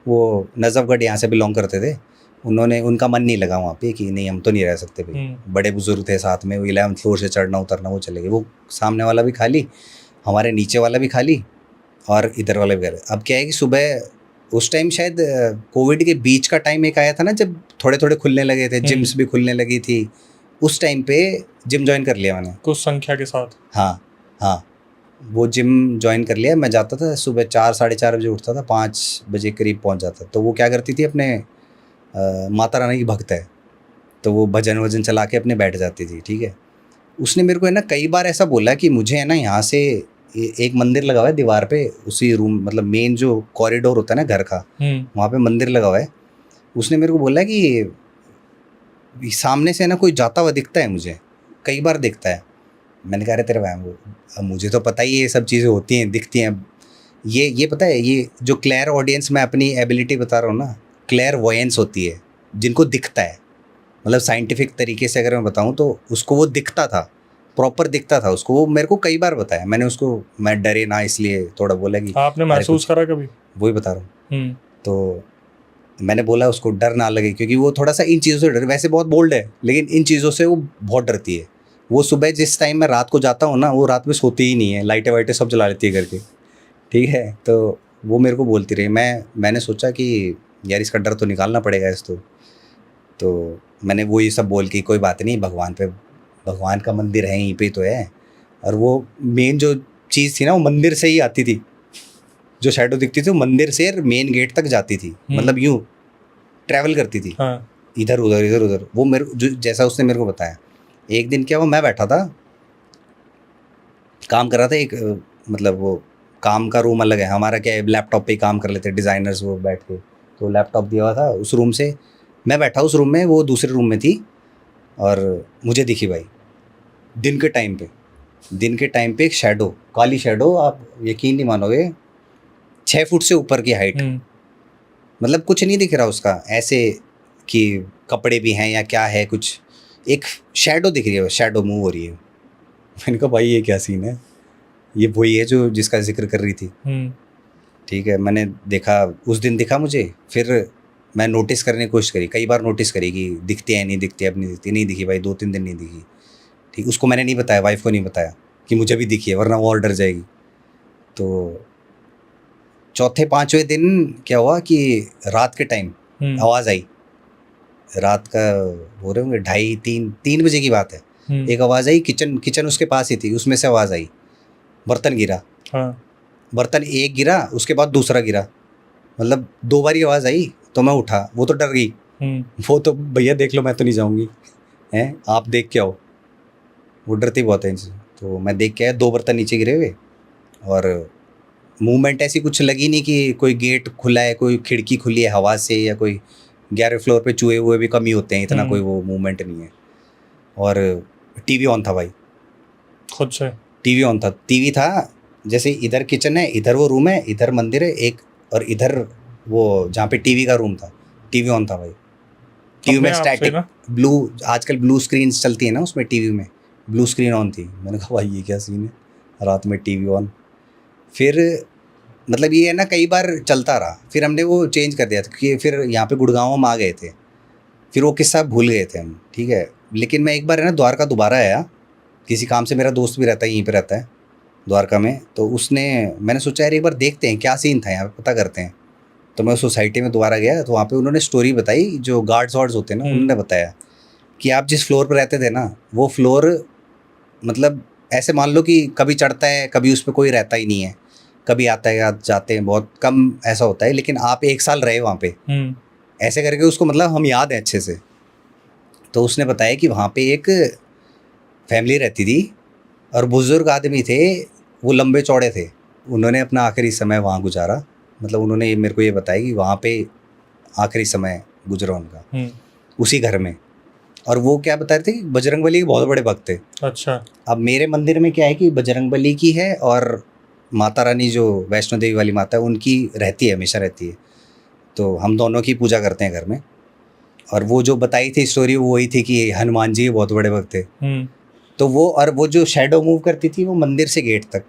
वो नजफगढ़ यहाँ से बिलोंग करते थे। उनका मन नहीं लगा वहाँ पे कि नहीं हम तो नहीं रह सकते भाई, बड़े बुजुर्ग थे साथ में, वो 11th फ्लोर से चढ़ना उतरना, वो चले गए। वो सामने वाला भी खाली, हमारे नीचे वाला भी खाली, और इधर वाला भी। अब क्या है कि सुबह उस टाइम शायद कोविड के बीच का टाइम एक आया था ना, जब थोड़े थोड़े खुलने लगे थे, जिम्स भी खुलने लगी थी, उस टाइम पे जिम ज्वाइन कर लिया मैंने, कुछ संख्या के साथ। हाँ, वो जिम ज्वाइन कर लिया। मैं जाता था सुबह 4 साढ़े 4 बजे उठता था, 5 बजे करीब पहुंच जाता। तो वो क्या करती थी, अपने माता रानी की भक्त है, तो वो भजन वजन चला के अपने बैठ जाती थी, ठीक है। उसने मेरे को है ना कई बार ऐसा बोला कि मुझे है ना यहाँ से एक मंदिर लगा हुआ है दीवार पे, उसी रूम, मतलब मेन जो कॉरिडोर होता है ना घर का, वहाँ पे मंदिर लगा हुआ है। उसने मेरे को बोला कि सामने से ना कोई जाता हुआ दिखता है मुझे, कई बार दिखता है। मैंने कहा अरे तेरे वैम, मुझे तो पता ही है ये सब चीज़ें होती हैं, दिखती हैं। ये पता है, ये जो क्लियर ऑडियंस, मैं अपनी एबिलिटी बता रहा हूँ ना, क्लियर वॉयंस होती है, जिनको दिखता है, मतलब साइंटिफिक तरीके से अगर मैं बताऊँ तो उसको वो दिखता था, प्रॉपर दिखता था उसको। वो मेरे को कई बार बताया, मैंने उसको, मैं डरे ना इसलिए थोड़ा बोला कि आपने महसूस करा कभी? वही बता रहा हूँ। तो मैंने बोला उसको डर ना लगे, क्योंकि वो थोड़ा सा इन चीज़ों से डर, वैसे बहुत बोल्ड है लेकिन इन चीज़ों से वो बहुत डरती है। वो सुबह जिस टाइम मैं रात को जाता हूँ ना, वो रात में सोती ही नहीं है, लाइटें वाइटें सब जला लेती है करके, ठीक है। तो वो मेरे को बोलती रही। मैंने सोचा कि यार इसका डर तो निकालना पड़ेगा तो मैंने वो ये सब बोल के, कोई बात नहीं, भगवान का मंदिर है यहीं पे तो है। और वो मेन जो चीज़ थी ना, वो मंदिर से ही आती थी, जो शैडो दिखती थी वो मंदिर से मेन गेट तक जाती थी, मतलब यूँ ट्रैवल करती थी। हाँ। इधर उधर। वो मेरे जो जैसा उसने मेरे को बताया। एक दिन क्या हुआ, मैं बैठा था, काम कर रहा था, एक मतलब वो काम का रूम अलग है हमारा, क्या है लैपटॉप पे ही काम कर लेते हैं डिज़ाइनर्स, वो बैठ के, तो लैपटॉप दिया हुआ था उस रूम से, मैं बैठा उस रूम में, वो दूसरे रूम में थी, और मुझे दिखी भाई दिन के टाइम पे एक शैडो, काली शैडो, आप यकीन नहीं मानोगे, 6 फुट से ऊपर की हाइट, मतलब कुछ नहीं दिख रहा उसका ऐसे कि कपड़े भी हैं या क्या है, कुछ एक शैडो दिख रही है, शैडो मूव हो रही है। मैंने कहा भाई ये क्या सीन है, ये वही है जो जिसका जिक्र कर रही थी, ठीक है। मैंने देखा, उस दिन दिखा मुझे, फिर मैं नोटिस करने की कोशिश करी, कई बार नोटिस करी कि दिखती है नहीं दिखती, अब नहीं दिखी भाई, 2-3 दिन नहीं दिखी, ठीक। उसको मैंने नहीं बताया, वाइफ को नहीं बताया कि मुझे भी दिखी है, वरना वो और डर जाएगी। तो चौथे 5वें दिन क्या हुआ कि रात के टाइम आवाज़ आई, रात का हो रहे होंगे 2:30-3 बजे की बात है। एक आवाज़ आई, किचन उसके पास ही थी, उसमें से आवाज़ आई, बर्तन गिरा। हाँ। बर्तन एक गिरा, उसके बाद दूसरा गिरा, मतलब 2 बार आवाज़ आई। तो मैं उठा, वो तो डर गई, वो तो भैया देख लो मैं तो नहीं जाऊँगी, हैं आप देख के आओ, वो डरती बहुत है इनसे। तो मैं देख के आया, 2 बर्तन नीचे गिरे हुए, और मूवमेंट ऐसी कुछ लगी नहीं कि कोई गेट खुला है, कोई खिड़की खुली है हवा से, या कोई 11वें फ्लोर पे चूहे हुए भी कम ही होते हैं, इतना कोई वो मूवमेंट नहीं है। और टीवी ऑन था भाई, खुद से टीवी था, जैसे इधर किचन है, इधर वो रूम है, इधर मंदिर है एक, और इधर वो जहाँ पे टीवी का रूम था, टीवी ऑन था भाई। टीवी में स्टैटिक ब्लू, आजकल ब्लू स्क्रीन चलती है ना उसमें, टीवी में ब्लू स्क्रीन ऑन थी। मैंने कहा भाई ये क्या सीन है, रात में टीवी ऑन। फिर मतलब ये है ना, कई बार चलता रहा, फिर हमने वो चेंज कर दिया था कि फिर यहाँ पे गुड़गांव हम आ गए थे, फिर वो किस्सा भूल गए थे हम, ठीक है। लेकिन मैं एक बार है ना द्वारका दोबारा आया किसी काम से, मेरा दोस्त भी रहता है यहीं पे रहता है द्वारका में, तो मैंने सोचा यार एक बार देखते हैं क्या सीन था यहाँ पे, पता करते हैं। तो मैं उस सोसाइटी में दोबारा गया, तो वहाँ पे उन्होंने स्टोरी बताई, जो गार्ड्स वार्ड्स होते हैं ना उन्होंने बताया कि आप जिस फ्लोर पर रहते थे ना, वो फ्लोर मतलब ऐसे मान लो कि कभी चढ़ता है, कभी उस पर कोई रहता ही नहीं है, कभी आता है या जाते हैं, बहुत कम ऐसा होता है, लेकिन आप 1 साल रहे वहाँ पे, ऐसे करके उसको मतलब हम याद है अच्छे से। तो उसने बताया कि वहाँ पे एक फैमिली रहती थी और बुज़ुर्ग आदमी थे, वो लंबे चौड़े थे, उन्होंने अपना आखिरी समय वहाँ गुजारा। मतलब उन्होंने मेरे को ये बताया कि वहाँ पे आखिरी समय गुजरा उनका उसी घर में। और वो क्या बता रहे थे कि बजरंगबली के बहुत बड़े भक्त थे। अच्छा। अब मेरे मंदिर में क्या है कि बजरंगबली की है और माता रानी जो वैष्णो देवी वाली माता है उनकी रहती है, हमेशा रहती है, तो हम दोनों की पूजा करते हैं घर में। और वो जो बताई थी स्टोरी वो वही थी कि हनुमान जी के बहुत बड़े भक्त थे। तो वो जो शैडो मूव करती थी वो मंदिर से गेट तक,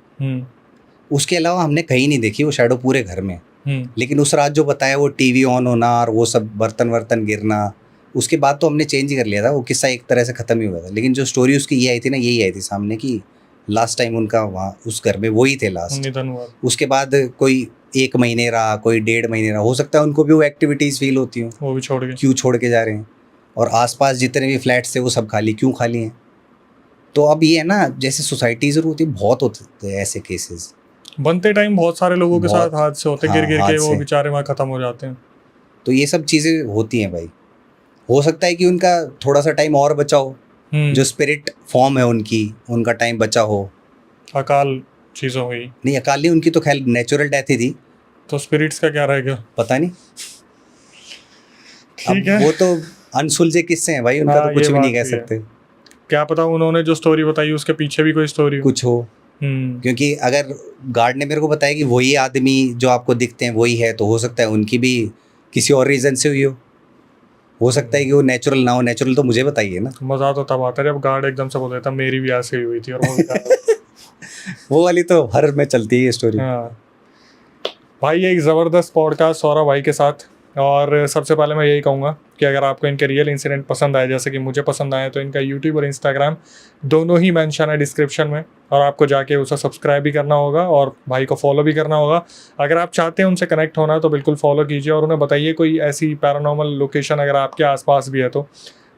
उसके अलावा हमने कहीं नहीं देखी वो शैडो पूरे घर में। लेकिन उस रात जो बताया वो टीवी ऑन होना और वो सब बर्तन वर्तन गिरना, उसके बाद तो हमने चेंज कर लिया था, वो किस्सा एक तरह से ख़त्म ही हुआ था। लेकिन जो स्टोरी उसकी ये आई थी ना, यही आई थी सामने कि लास्ट टाइम उनका वहाँ उस घर में वही थे लास्ट, निधन हुआ। उसके बाद कोई 1 महीने रहा, कोई 1.5 महीने रहा, हो सकता है उनको भी वो एक्टिविटीज़ फील होती हूँ, वो भी छोड़ गए, क्यों छोड़ के जा रहे हैं। और आसपास जितने भी फ्लैट्स थे वो सब खाली, क्यों खाली हैं। तो अब ये है ना, जैसे सोसाइटीज़ होती बहुत होते हैं ऐसे केसेस, बनते टाइम बहुत सारे लोगों के साथ हादसे होते, गिर गिर के वो बेचारे वहाँ ख़त्म हो जाते हैं। तो ये सब चीज़ें होती हैं भाई। हो सकता है कि उनका थोड़ा सा टाइम और बचा हो, जो स्पिरिट फॉर्म है उनका टाइम बचा हो। अकाल चीज़ हो गई नहीं, अकाल नहीं, उनकी तो खैर नेचुरल डेथ ही थी। तो स्पिरिट्स का क्या रहेगा पता नहीं। ठीक है, वो तो अनसुलझे किस्से हैं भाई, उनका तो कुछ भी नहीं कह सकते। क्या पता उन्होंने जो स्टोरी बताई उसके पीछे भी कोई स्टोरी कुछ हो। क्योंकि अगर गार्ड ने मेरे को बताया कि वही आदमी जो आपको दिखते हैं वही है, तो हो सकता है उनकी भी किसी और रीज़न से हुई हो सकता है कि वो नेचुरल ना हो। नेचुरल तो मुझे बताइए ना। मज़ा तो तब आता है जब गार्ड एकदम से बोल देता मेरी भी ऐसे ही हुई थी, और वो वाली तो हर में चलती है स्टोरी। हाँ भाई, एक ज़बरदस्त पॉडकास्ट सौरभ भाई के साथ। और सबसे पहले मैं यही कहूँगा कि अगर आपको इनके रियल इंसिडेंट पसंद आए, जैसे कि मुझे पसंद आए, तो इनका यूट्यूब और इंस्टाग्राम दोनों ही मेंशन है डिस्क्रिप्शन में, और आपको जाके उसे सब्सक्राइब भी करना होगा और भाई को फॉलो भी करना होगा। अगर आप चाहते हैं उनसे कनेक्ट होना तो बिल्कुल फॉलो कीजिए, और उन्हें बताइए कोई ऐसी पैरानॉर्मल लोकेशन अगर आपके आसपास भी है तो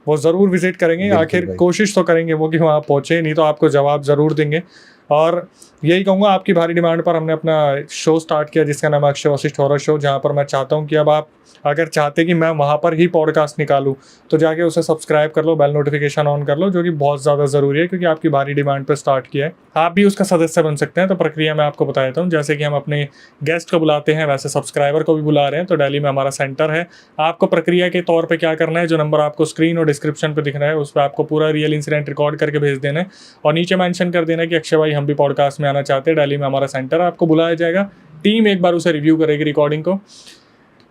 वो ज़रूर विजिट करेंगे। आखिर कोशिश तो करेंगे वो कि वहाँ पहुँचे, नहीं तो आपको जवाब ज़रूर देंगे। और यही कहूँगा, आपकी भारी डिमांड पर हमने अपना शो स्टार्ट किया जिसका नाम है अक्षय वशिष्ठ हॉरर शो, जहाँ पर मैं चाहता हूँ कि अब आप अगर चाहते कि मैं वहाँ पर ही पॉडकास्ट निकालूं तो जाके उसे सब्सक्राइब कर लो, बेल नोटिफिकेशन ऑन कर लो, जो कि बहुत ज़्यादा ज़रूरी है क्योंकि आपकी भारी डिमांड पर स्टार्ट किया है। आप भी उसका सदस्य बन सकते हैं। तो प्रक्रिया मैं आपको बता देता हूँ। जैसे कि हम अपने गेस्ट को बुलाते हैं वैसे सब्सक्राइबर को भी बुला रहे हैं। तो दिल्ली में हमारा सेंटर है। आपको प्रक्रिया के तौर पर क्या करना है, जो नंबर आपको स्क्रीन और डिस्क्रिप्शन पर दिख रहा है उस पर आपको पूरा रियल इंसिडेंट रिकॉर्ड करके भेज देना है, और नीचे मैंशन कर देना कि अक्षय भाई हम भी पॉडकास्ट में आना चाहते हैं, दिल्ली में हमारा सेंटर है। आपको बुलाया जाएगा, टीम एक बार उसे रिव्यू करेगी रिकॉर्डिंग को।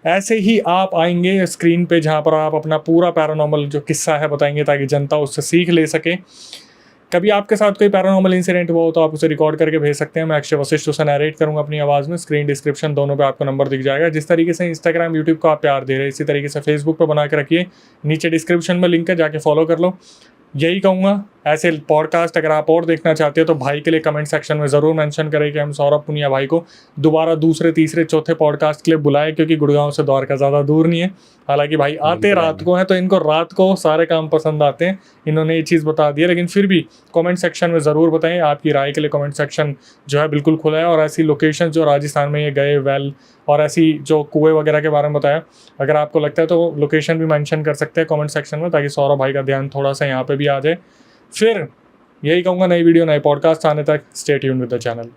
ऐसे ही आप आएंगे स्क्रीन पे जहाँ पर आप अपना पूरा पैरानॉर्मल जो किस्सा है बताएंगे ताकि जनता उससे सीख ले सके। कभी आपके साथ कोई पैरानॉर्मल इंसिडेंट हुआ हो तो आप उसे रिकॉर्ड करके भेज सकते हैं। मैं अक्षय वशिष्ठ उसे नरेट करूँगा अपनी आवाज़ में। स्क्रीन डिस्क्रिप्शन दोनों पे आपको नंबर दिख जाएगा। जिस तरीके से इंस्टाग्राम यूट्यूब को आप प्यार दे रहे हैं, इसी तरीके से फेसबुक पर बना के रखिए। नीचे डिस्क्रिप्शन में लिंक है, जाके फॉलो कर लो। यही कहूँगा, ऐसे पॉडकास्ट अगर आप और देखना चाहते हो तो भाई के लिए कमेंट सेक्शन में ज़रूर मेंशन करें कि हम सौरभ पुनिया भाई को दोबारा दूसरे तीसरे चौथे पॉडकास्ट के लिए बुलाएं, क्योंकि गुड़गांव से द्वारका ज़्यादा दूर नहीं है। हालांकि भाई आते रात को हैं तो इनको रात को सारे काम पसंद आते हैं, इन्होंने ये चीज़ बता दी है। लेकिन फिर भी कमेंट सेक्शन में ज़रूर बताएं, आपकी राय के लिए कमेंट सेक्शन जो है बिल्कुल खुला है। और ऐसी लोकेशन जो राजस्थान में ये गए वेल और ऐसी जो कुएँ वगैरह के बारे में बताया, अगर आपको लगता है तो लोकेशन भी मेंशन कर सकते हैं कमेंट सेक्शन में, ताकि सौरभ भाई का ध्यान थोड़ा सा यहाँ पे भी आ जाए। फिर यही कहूँगा, नई वीडियो नए पॉडकास्ट आने तक stay tuned with the channel.